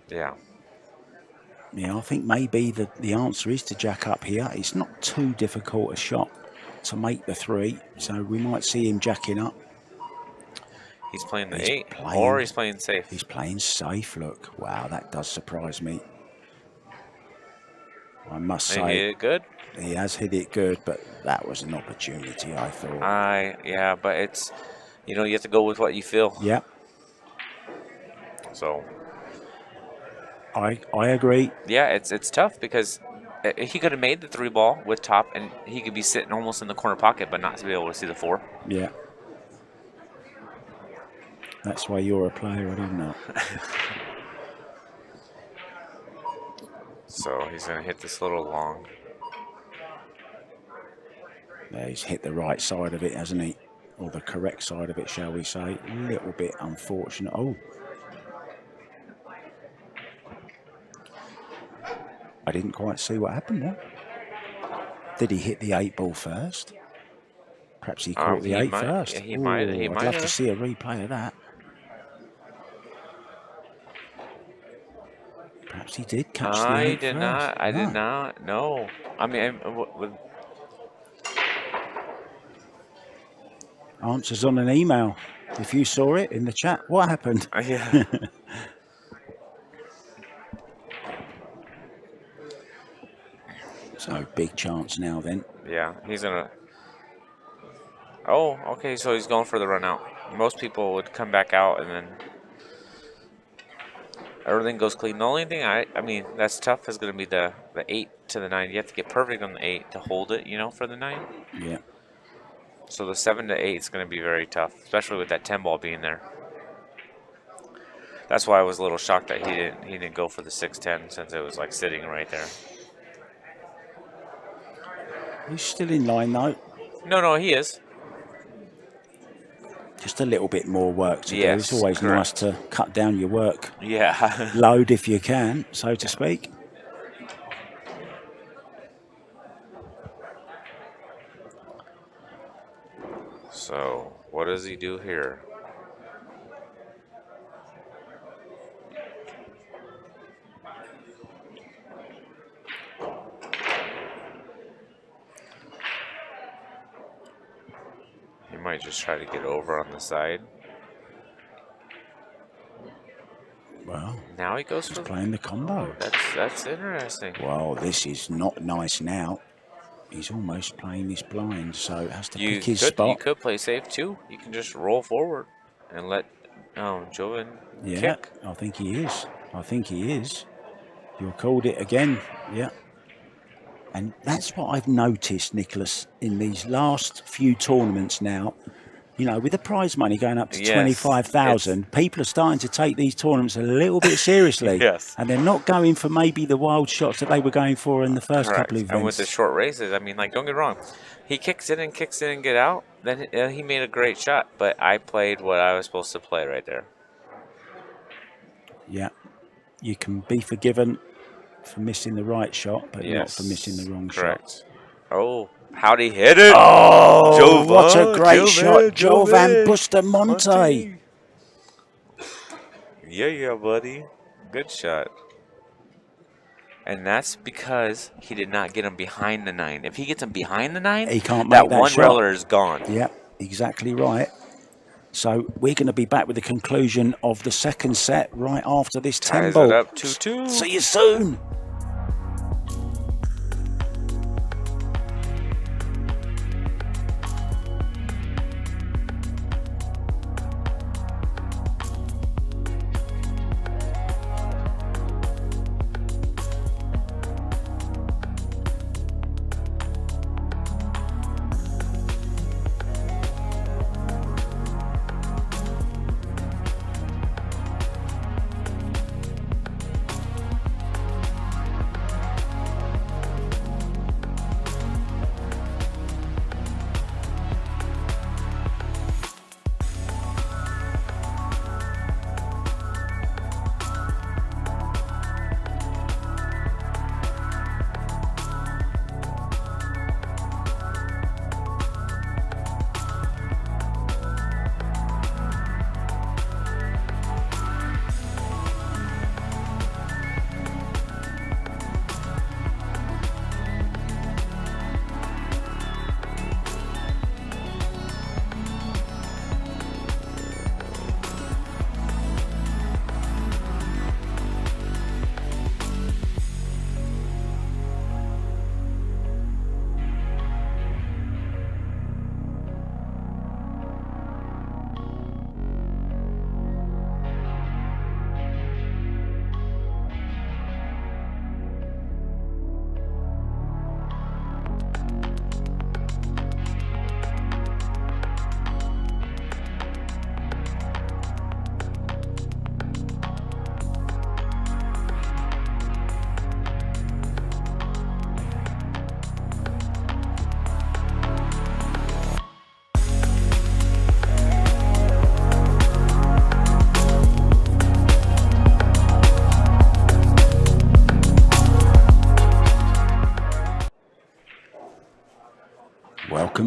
Yeah. Yeah, I think maybe the answer is to jack up here. It's not too difficult a shot to make the 3, so we might see him jacking up. He's playing the 8, or he's playing safe. He's playing safe, look. Wow, that does surprise me. I must say. He hit it good? He has hit it good, but that was an opportunity, I thought. Yeah, but it's, you have to go with what you feel. Yep. So. I agree. Yeah, it's tough because he could have made the 3 ball with top, and he could be sitting almost in the corner pocket, but not to be able to see the 4. Yeah. That's why you're a player, I don't know. So he's going to hit this little long. Yeah, he's hit the right side of it, hasn't he? Or the correct side of it, shall we say. A little bit unfortunate. Oh. I didn't quite see what happened there. Did he hit the 8 ball first? Perhaps he caught the 8 first. Yeah, he might. I'd love to see a replay of that. Perhaps he did catch the 8 did first. not. I did not. No. I mean, answers on an email. If you saw it in the chat, what happened? Yeah. So big chance now then. Yeah, he's gonna. Oh, okay. So he's going for the run out. Most people would come back out and then everything goes clean. The only thing I mean that's tough is going to be the 8 to the 9. You have to get perfect on the 8 to hold it, for the 9. Yeah. So the 7 to 8 is going to be very tough, especially with that 10 ball being there. That's why I was a little shocked that he didn't go for the 6-10 since it was like sitting right there. He's still in line though. No, he is. Just a little bit more work to do. Yes, It's always correct. nice to cut down your work Yeah. load if you can, so to speak. So what does he do here? He might just try to get over on the side. Well, now he goes he's for playing the combo. That's interesting. Well, this is not nice now. He's almost playing this blind, so it has to pick his spot. You could play safe too. You can just roll forward and let Jovan kick. I think he is. You called it again. Yeah. And that's what I've noticed, Nicholas, in these last few tournaments now. With the prize money going up to 25,000, people are starting to take these tournaments a little bit seriously. Yes. And they're not going for maybe the wild shots that they were going for in the first couple of events. And with the short races, I mean, don't get me wrong. He kicks in and get out. Then he made a great shot, but I played what I was supposed to play right there. Yeah. You can be forgiven for missing the right shot, but not for missing the wrong shot. Oh, how'd he hit it? Oh, Jovan, what a great shot. Jovan BUSTAMANTE. Yeah, buddy. Good shot. And that's because he did not get him behind the 9. If he gets him behind the 9, he can't make that one shot. railer is gone. Yep, exactly right. So we're going to be back with the conclusion of the second set right after this 10 ball. Ties it up 2-2. See you soon.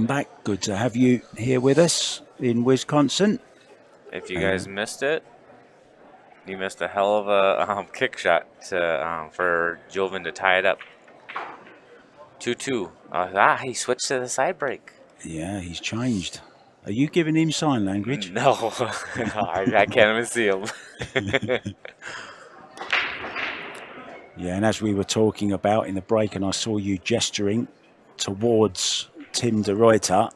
welcome back. Good to have you here with us in Wisconsin. If you guys missed it, you missed a hell of a kick shot for Jovan to tie it up. 2-2. He switched to the side break. Yeah, he's changed. Are you giving him sign language? No, I can't even see him. Yeah, and as we were talking about in the break, and I saw you gesturing towards Tim de Ruyter,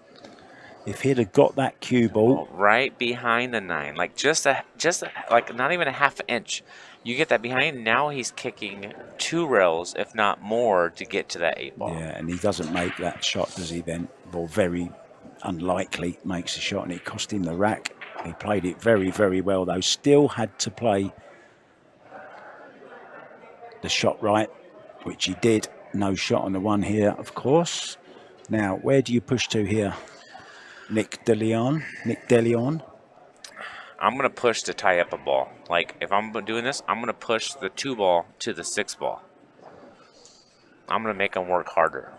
if he'd have got that cue ball right behind the 9, like just like not even a half inch, you get that behind. Now he's kicking 2 rails, if not more, to get to that 8 ball. Yeah, and he doesn't make that shot, does he? Then, or very unlikely makes a shot, and it cost him the rack. He played it very, very well, though. Still had to play the shot right, which he did. No shot on the one here, of course. Now, where do you push to here, Nick DeLeon? I'm going to push to tie up a ball. Like, if I'm doing this, I'm going to push the 2 ball to the 6 ball. I'm going to make him work harder.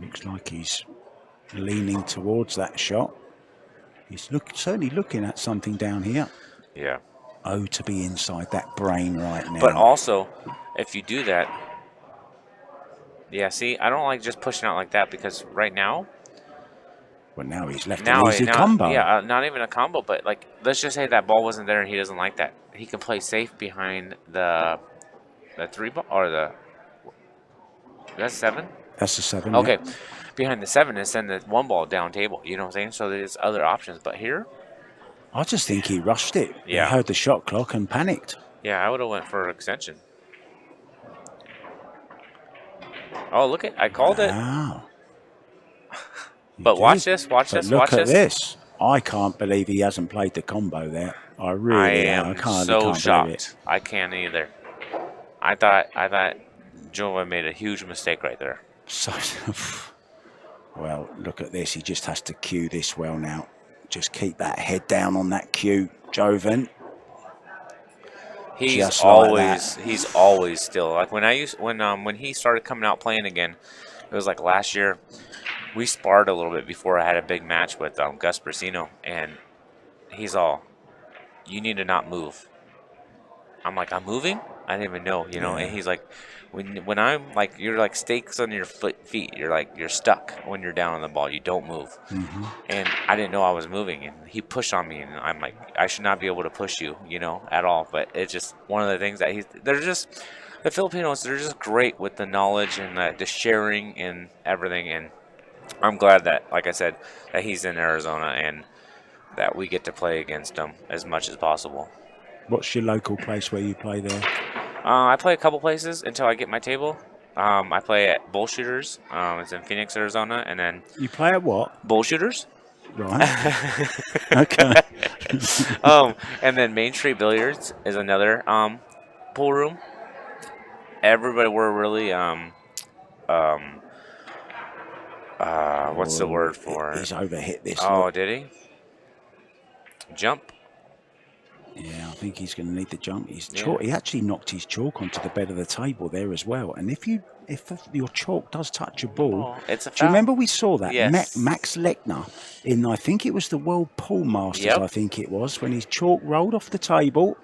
Looks like he's leaning towards that shot. He's certainly looking at something down here. Yeah. Oh, to be inside that brain right now. But also, if you do that, yeah, see, I don't like just pushing out like that, because right now. Well, now he's left an easy combo. Yeah, not even a combo, but like, let's just say that ball wasn't there and he doesn't like that. He can play safe behind the 3 ball, or that's 7? That's the 7. Okay, yeah. Behind the 7 and send the 1 ball down table. You know what I'm saying? So there's other options, but here, I just think he rushed it. Yeah. He heard the shot clock and panicked. Yeah, I would have went for an extension. Oh, look I called it. Wow. But watch this. Watch this. I can't believe he hasn't played the combo there. I am so shocked. I can't either. I thought Jovan made a huge mistake right there. So, well, look at this. He just has to cue this well now. Just keep that head down on that cue, Jovan. He's always still, like when he started coming out playing again. It was like last year. We sparred a little bit before I had a big match with Gus Brasino, and he's all, "You need to not move." I'm like, "I'm moving? I didn't even know, you know." And he's like, "When I'm like, you're like stakes on your feet. You're stuck when you're down on the ball. You don't move." Mm-hmm. And I didn't know I was moving, and he pushed on me, and I'm like, I should not be able to push you, at all. But it's just one of the things that they're just, the Filipinos, they're just great with the knowledge and the sharing and everything. And I'm glad that, like I said, that he's in Arizona and that we get to play against him as much as possible. What's your local place where you play there? I play a couple places until I get my table. I play at Bullshooters. It's in Phoenix, Arizona, and then you play at what? Bullshooters. Right. Okay. And then Main Street Billiards is another pool room. Everybody, we're really what's the word for it? He's overhit this. Oh, look. did he? Jump. Yeah, I think he's going to need the jump. He actually knocked his chalk onto the bed of the table there as well. And if your chalk does touch a ball, it's a foul. Do you remember we saw that? Yes. Max Lechner in, I think it was the World Pool Masters. Yep. I think it was, when his chalk rolled off the table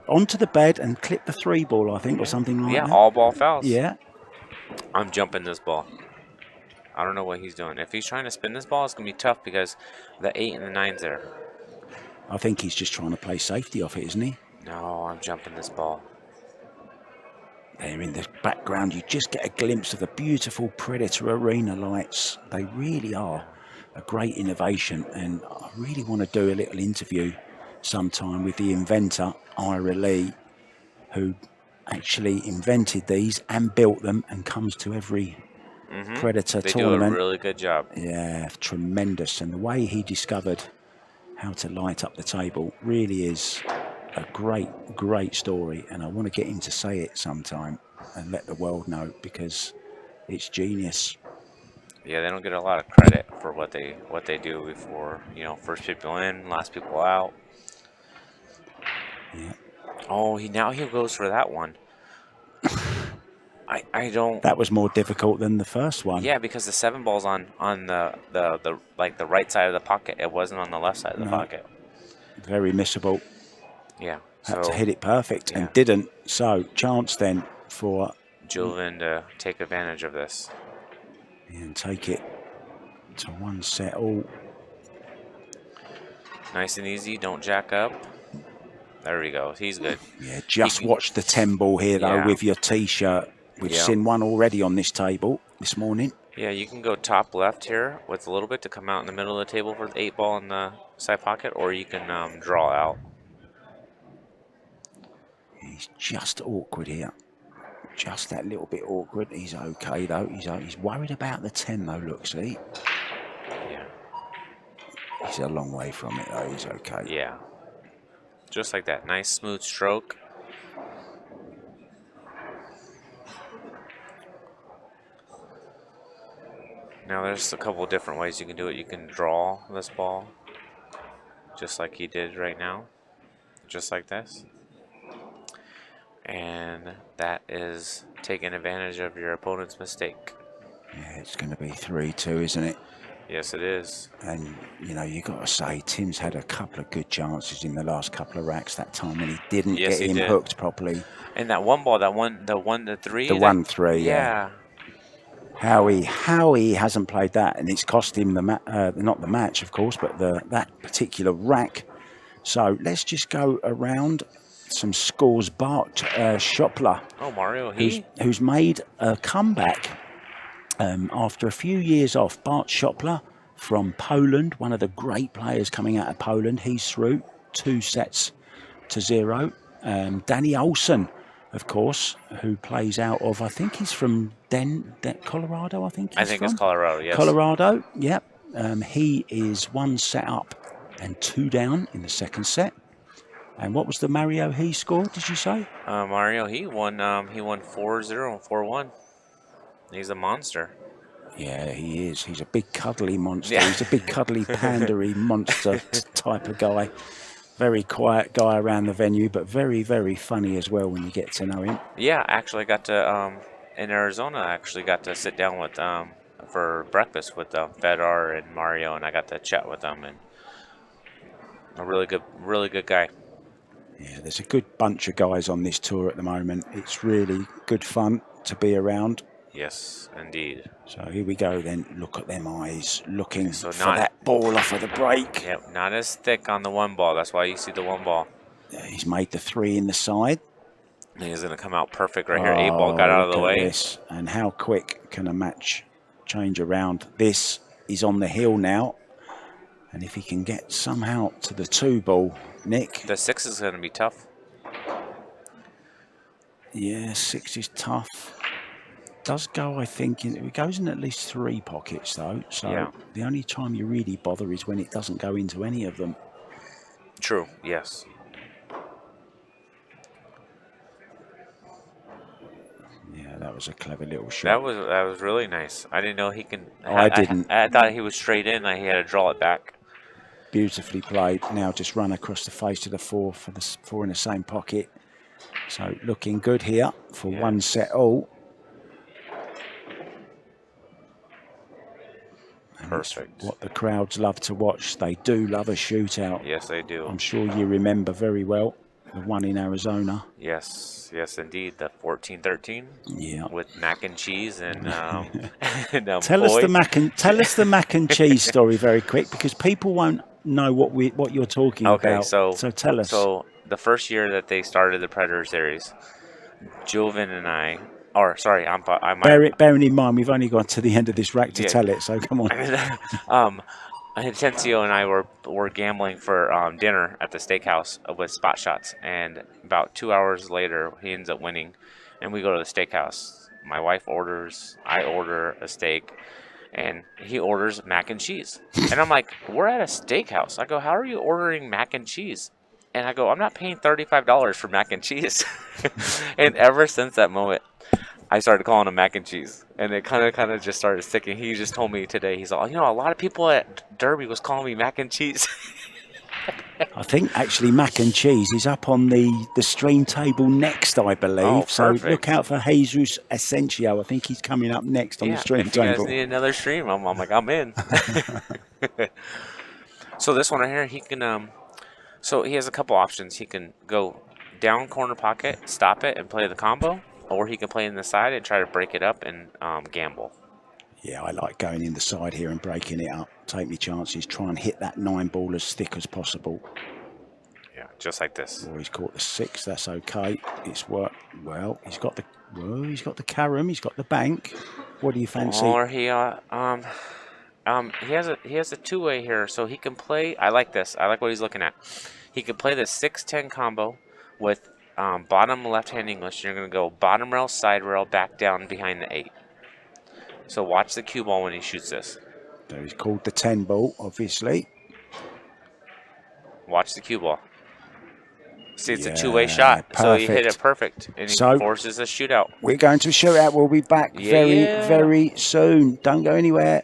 onto the bed and clipped the 3 ball, I think, or something like that. Yeah, all ball fouls. Yeah. I'm jumping this ball. I don't know what he's doing. If he's trying to spin this ball, it's going to be tough because the 8 and the 9's there. I think he's just trying to play safety off it, isn't he? No, I'm jumping this ball. There in the background, you just get a glimpse of the beautiful Predator Arena lights. They really are a great innovation, and I really want to do a little interview sometime with the inventor, Ira Lee, who actually invented these and built them and comes to every Predator tournament. They do a really good job. Yeah, tremendous. And the way he discovered how to light up the table really is a great story, and I want to get him to say it sometime and let the world know, because it's genius. Yeah, they don't get a lot of credit for what they do before, first people in, last people out. Yeah. Oh, now he goes for that one. I don't. That was more difficult than the first one. Yeah, because the 7 ball's on the like the right side of the pocket. It wasn't on the left side of the pocket. Very missable. Yeah. Had So to hit it perfect and yeah. didn't. So chance then for Jovan to take advantage of this. and take it to 1 set all. Nice and easy. Don't jack up. There we go. He's good. Yeah, just watch the 10 ball here though with your T-shirt. We've seen one already on this table this morning. Yeah, you can go top left here with a little bit to come out in the middle of the table for the 8 ball in the side pocket, or you can draw out. He's just awkward here. Just that little bit awkward. He's okay though. He's worried about the 10 though. Look, see. Yeah. He's a long way from it though. He's okay. Yeah. Just like that. Nice smooth stroke. Now there's a couple of different ways you can do it. You can draw this ball just like he did right now. Just like this. And that is taking advantage of your opponent's mistake. Yeah, it's going to be 3-2, isn't it? Yes, it is. And, you know, you got to say, Tim's had a couple of good chances in the last couple of racks that time when he didn't get him hooked properly. And that 1 ball, the 1-3. The 1-3, yeah. How he hasn't played that, and it's cost him the not the match, of course, but that particular rack. So let's just go around some scores. Bart Schopler, Mario, who's made a comeback after a few years off. Bart Schopler from Poland, one of the great players coming out of Poland. He's through 2-0. Danny Olsen, of course, who plays out of, I think he's from Colorado, I think it's Colorado, yes. Colorado, yep. He is 1 set up and 2 down in the second set. And what was the Mario he scored, did you say? Mario he won 4-0 and 4-1. He's a monster. Yeah, he is. He's a big cuddly monster. Yeah. He's a big cuddly pandery monster type of guy. Very quiet guy around the venue, but very, very funny as well when you get to know him. Yeah, actually got to, in Arizona, got to sit down with, for breakfast with Fedor and Mario, and I got to chat with them, and a really good guy. Yeah, there's a good bunch of guys on this tour at the moment. It's really good fun to be around. Yes, indeed. So here we go then. Look at them eyes looking for that ball off of the break. Yep, not as thick on the 1 ball. That's why you see the 1 ball. Yeah, he's made the 3 in the side. And he's going to come out perfect right here. 8 ball got out of the way. This. And how quick can a match change around? This is on the hill now. And if he can get somehow to the 2 ball, Nick. The 6 is going to be tough. Yeah, 6 is tough. Does go, I think, it goes in at least 3 pockets though. So the only time you really bother is when it doesn't go into any of them. True, yes. Yeah, that was a clever little shot. That was really nice. I didn't know he can. I didn't. I thought he was straight in, like he had to draw it back. Beautifully played. Now just run across the face of the 4 for the 4 in the same pocket. So looking good here for 1 set all. Perfect. What the crowds love to watch. They do love a shootout. Yes, they do. I'm sure you remember very well the one in Arizona. Yes, indeed. The 14-13. Yeah. With mac and cheese and. Tell us the mac and cheese story very quick, because people won't know what you're talking about. So tell us. So the first year that they started the Predator series, Jovan and I. Or sorry, bearing in mind we've only got to the end of this rack to tell it, so come on. Intencio and I were gambling for dinner at the steakhouse with spot shots, and about 2 hours later he ends up winning, and we go to the steakhouse. My wife orders, I order a steak, and he orders mac and cheese. And I'm like, we're at a steakhouse. I go, how are you ordering mac and cheese? And I go, I'm not paying $35 for mac and cheese. And ever since that moment, I started calling him mac and cheese, and it kind of just started sticking. He just told me today, he's all, a lot of people at Derby was calling me mac and cheese. I think actually Mac and Cheese is up on the stream table next, I Oh, believe. So look perfect. out for Jesus Asensio. I think he's coming up next on the Yeah, stream if you guys table. need another stream, I'm like, I'm in. So this one right here, he can so he has a couple options. He can go down corner pocket, stop it, and play the combo, or he can play in the side and try to break it up and gamble. Yeah, I like going in the side here and breaking it up. Take me chances. Try and hit that 9 ball as thick as possible. Yeah, just like this. Oh, he's caught the 6. That's okay. It's worked well. He's got the carom. He's got the bank. What do you fancy? Or he he has a two-way here, so he can play. I like this. I like what he's looking at. He can play the 6-10 combo with bottom left-hand English. You're gonna go bottom rail, side rail, back down behind the 8. So watch the cue ball when he shoots this. So he's called the 10 ball, obviously. Watch the cue ball. See, it's a two-way shot, perfect. so he hit it perfect, and he forces a shootout. We're going to a shootout. We'll be back very soon. Don't go anywhere.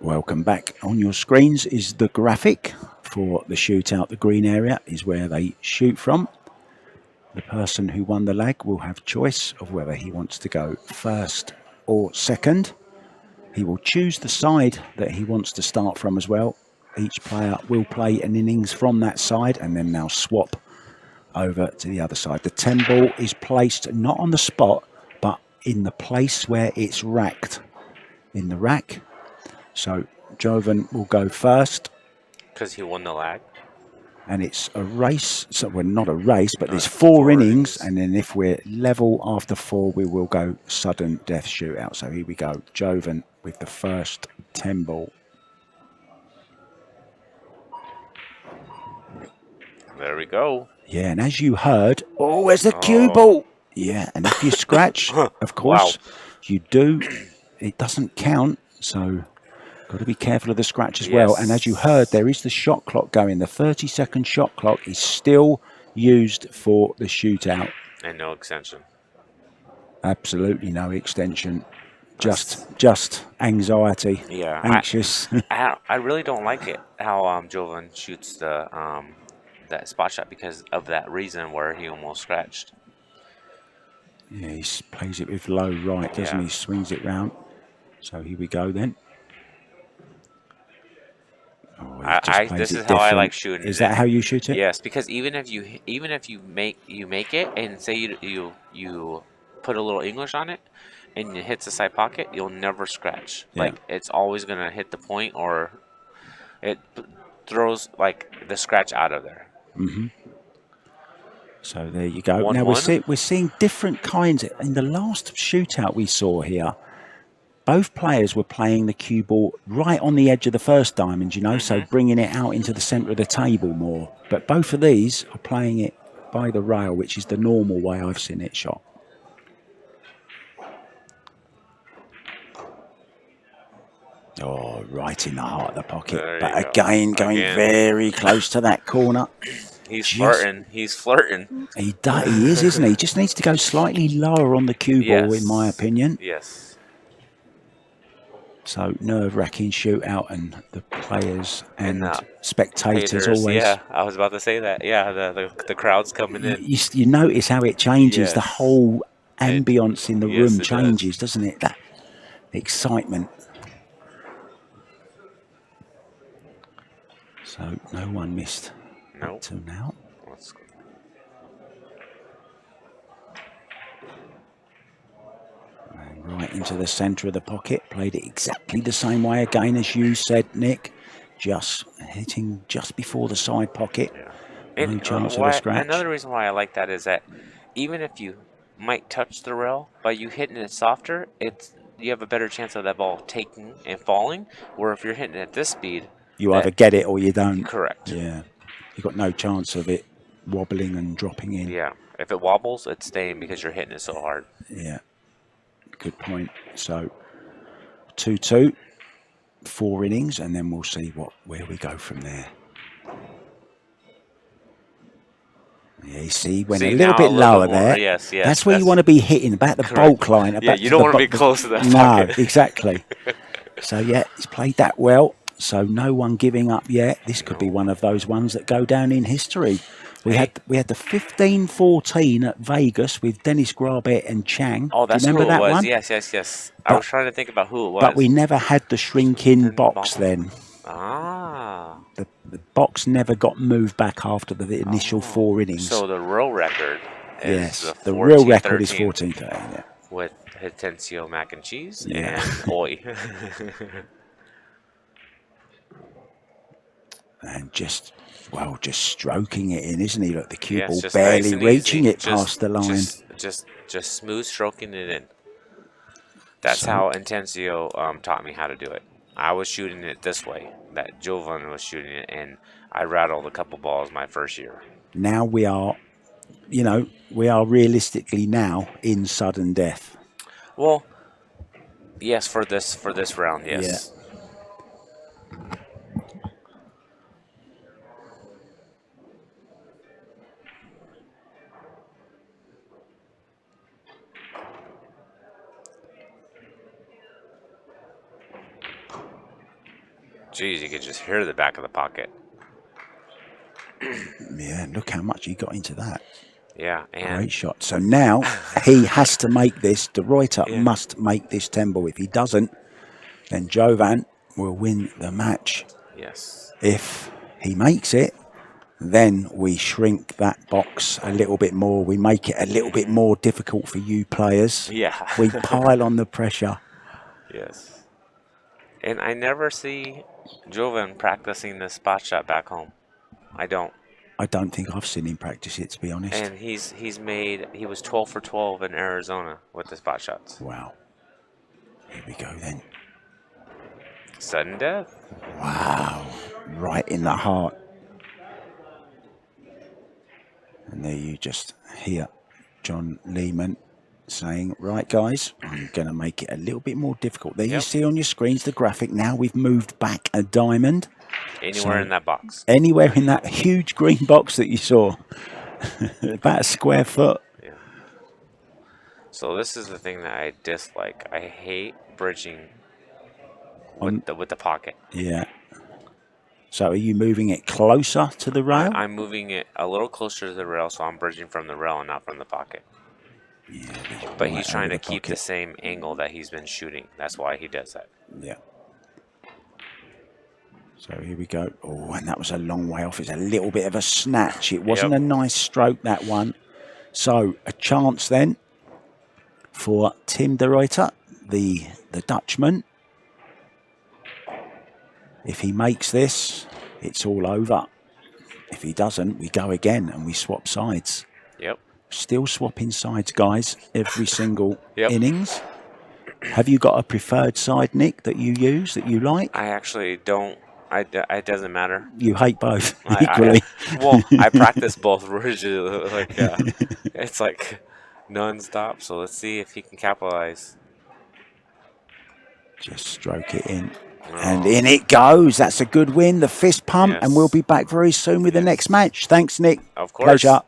Welcome back. On your screens is the graphic for the shootout. The green area is where they shoot from. The person who won the leg will have choice of whether he wants to go first or second. He will choose the side that he wants to start from as well. Each player will play an innings from that side and then they'll swap over to the other side. The 10 ball is placed not on the spot, but in the place where it's racked. In the rack. So Jovan will go first. Because he won the lag. And it's a race. So we're not a race, but there's four innings. And then if we're level after 4, we will go sudden death shootout. So here we go. Jovan with the first 10 ball. There we go. Yeah, and as you heard, oh, where's the cue ball? Yeah, and if you scratch, of course, you do. It doesn't count. So got to be careful of the scratch as well. And as you heard, there is the shot clock going. The 30-second shot clock is still used for the shootout. And no extension. Absolutely no extension. Just anxiety. Yeah. Anxious. I really don't like it how Jovan shoots the that spot shot because of that reason where he almost scratched. Yeah, he plays it with low right, doesn't he? Swings it round. So here we go then. Oh, this is how I like shooting. Is that how you shoot it? Yes, because even if you make it and say you put a little English on it, and it hits the side pocket, you'll never scratch. Yeah. Like, it's always going to hit the point, or it throws, like, the scratch out of there. So there you go. 1-1. Now we're seeing different kinds. In the last shootout we saw here, both players were playing the cue ball right on the edge of the first diamond, you know, so bringing it out into the centre of the table more. But both of these are playing it by the rail, which is the normal way I've seen it shot. Oh, right in the heart of the pocket. There But you go. again, going very close to that corner. He's flirting. He's flirting. He is, isn't he? Just needs to go slightly lower on the cue ball, in my opinion. Yes. So nerve-wracking shootout, and the players and spectators always. Yeah, I was about to say that. Yeah, the crowd's coming in. You notice how it changes. Yes. The whole ambience in the room changes, does. doesn't it? That excitement. So no one missed. Nope. Till now. And right into the centre of the pocket. Played it exactly the same way again as you said, Nick. Just hitting just before the side pocket. Yeah. No chance of a scratch. Another reason why I like that is that even if you might touch the rail, by you hitting it softer, you have a better chance of that ball taking and falling. Where if you're hitting it at this speed, you either get it or you don't. Correct. Yeah. You've got no chance of it wobbling and dropping in. Yeah. If it wobbles, it's staying because you're hitting it so hard. Yeah. Good point. So 2-2, 4 innings, and then we'll see where we go from there. Yeah, you see, went a little bit lower there. Yes. That's where you want to be hitting, about the bulk line. Yeah, you don't want to be close to that No, pocket. exactly. So, yeah, he's played that well. So no one giving up yet. This could be one of those ones that go down in history. We had the 15-14 at Vegas with Dennis Grabet and Chang. Oh, that's remember who that it was. one? Yes. I was trying to think about who it was. But we never had the shrink-in box then. Ah. The box never got moved back after the initial 4 innings. So the real record is the real record is 14-13. Yeah. With Hortensio mac and cheese Yeah. and Oi. And just stroking it in, isn't he? Look, the cue ball just barely nice reaching easy. it past the line. Just smooth stroking it in. That's how Hortensio taught me how to do it. I was shooting it this way. That Jovan was shooting it, and I rattled a couple balls my first year. Now we are realistically now in sudden death. Well, yes, for this round, yes. Yeah. Geez, you could just hear the back of the pocket. Yeah, look how much he got into that. Yeah, and great shot. So now he has to make this. De Ruyter must make this 10 ball. If he doesn't, then Jovan will win the match. Yes. If he makes it, then we shrink that box a little bit more. We make it a little bit more difficult for you players. Yeah. We pile on the pressure. Yes. And I never see Jovan practicing this spot shot back home. I don't think I've seen him practice it, to be honest. And he was 12 for 12 in Arizona with the spot shots. Wow. Here we go then. Sudden death. Wow. Right in the heart. And there you just hear John Lehman saying, right, guys, I'm going to make it a little bit more difficult. There you see on your screens the graphic. Now we've moved back a diamond. Anywhere in that box. Anywhere in that huge green box that you saw. About a square foot. Yeah. So this is the thing that I dislike. I hate bridging with the pocket. Yeah. So are you moving it closer to the rail? I'm moving it a little closer to the rail, so I'm bridging from the rail and not from the pocket. Yeah, but he's trying to keep the same angle that he's been shooting. That's why he does that. Yeah. So here we go. Oh, and that was a long way off. It's a little bit of a snatch. It wasn't a nice stroke, that one. So a chance then. for Tim de Ruyter, the Dutchman. If he makes this, it's all over. If he doesn't, we go again and we swap sides. Yep. Still swapping sides, guys, every single Yep. innings. Have you got a preferred side, Nick, that you use, that you like? I actually don't. It doesn't matter. You hate both equally. Well, I practice both originally. Like, it's like non-stop. So let's see if he can capitalize. Just stroke it in. And in it goes. That's a good win. The fist pump. Yes. And we'll be back very soon with the next match. Thanks, Nick. Of course. Pleasure.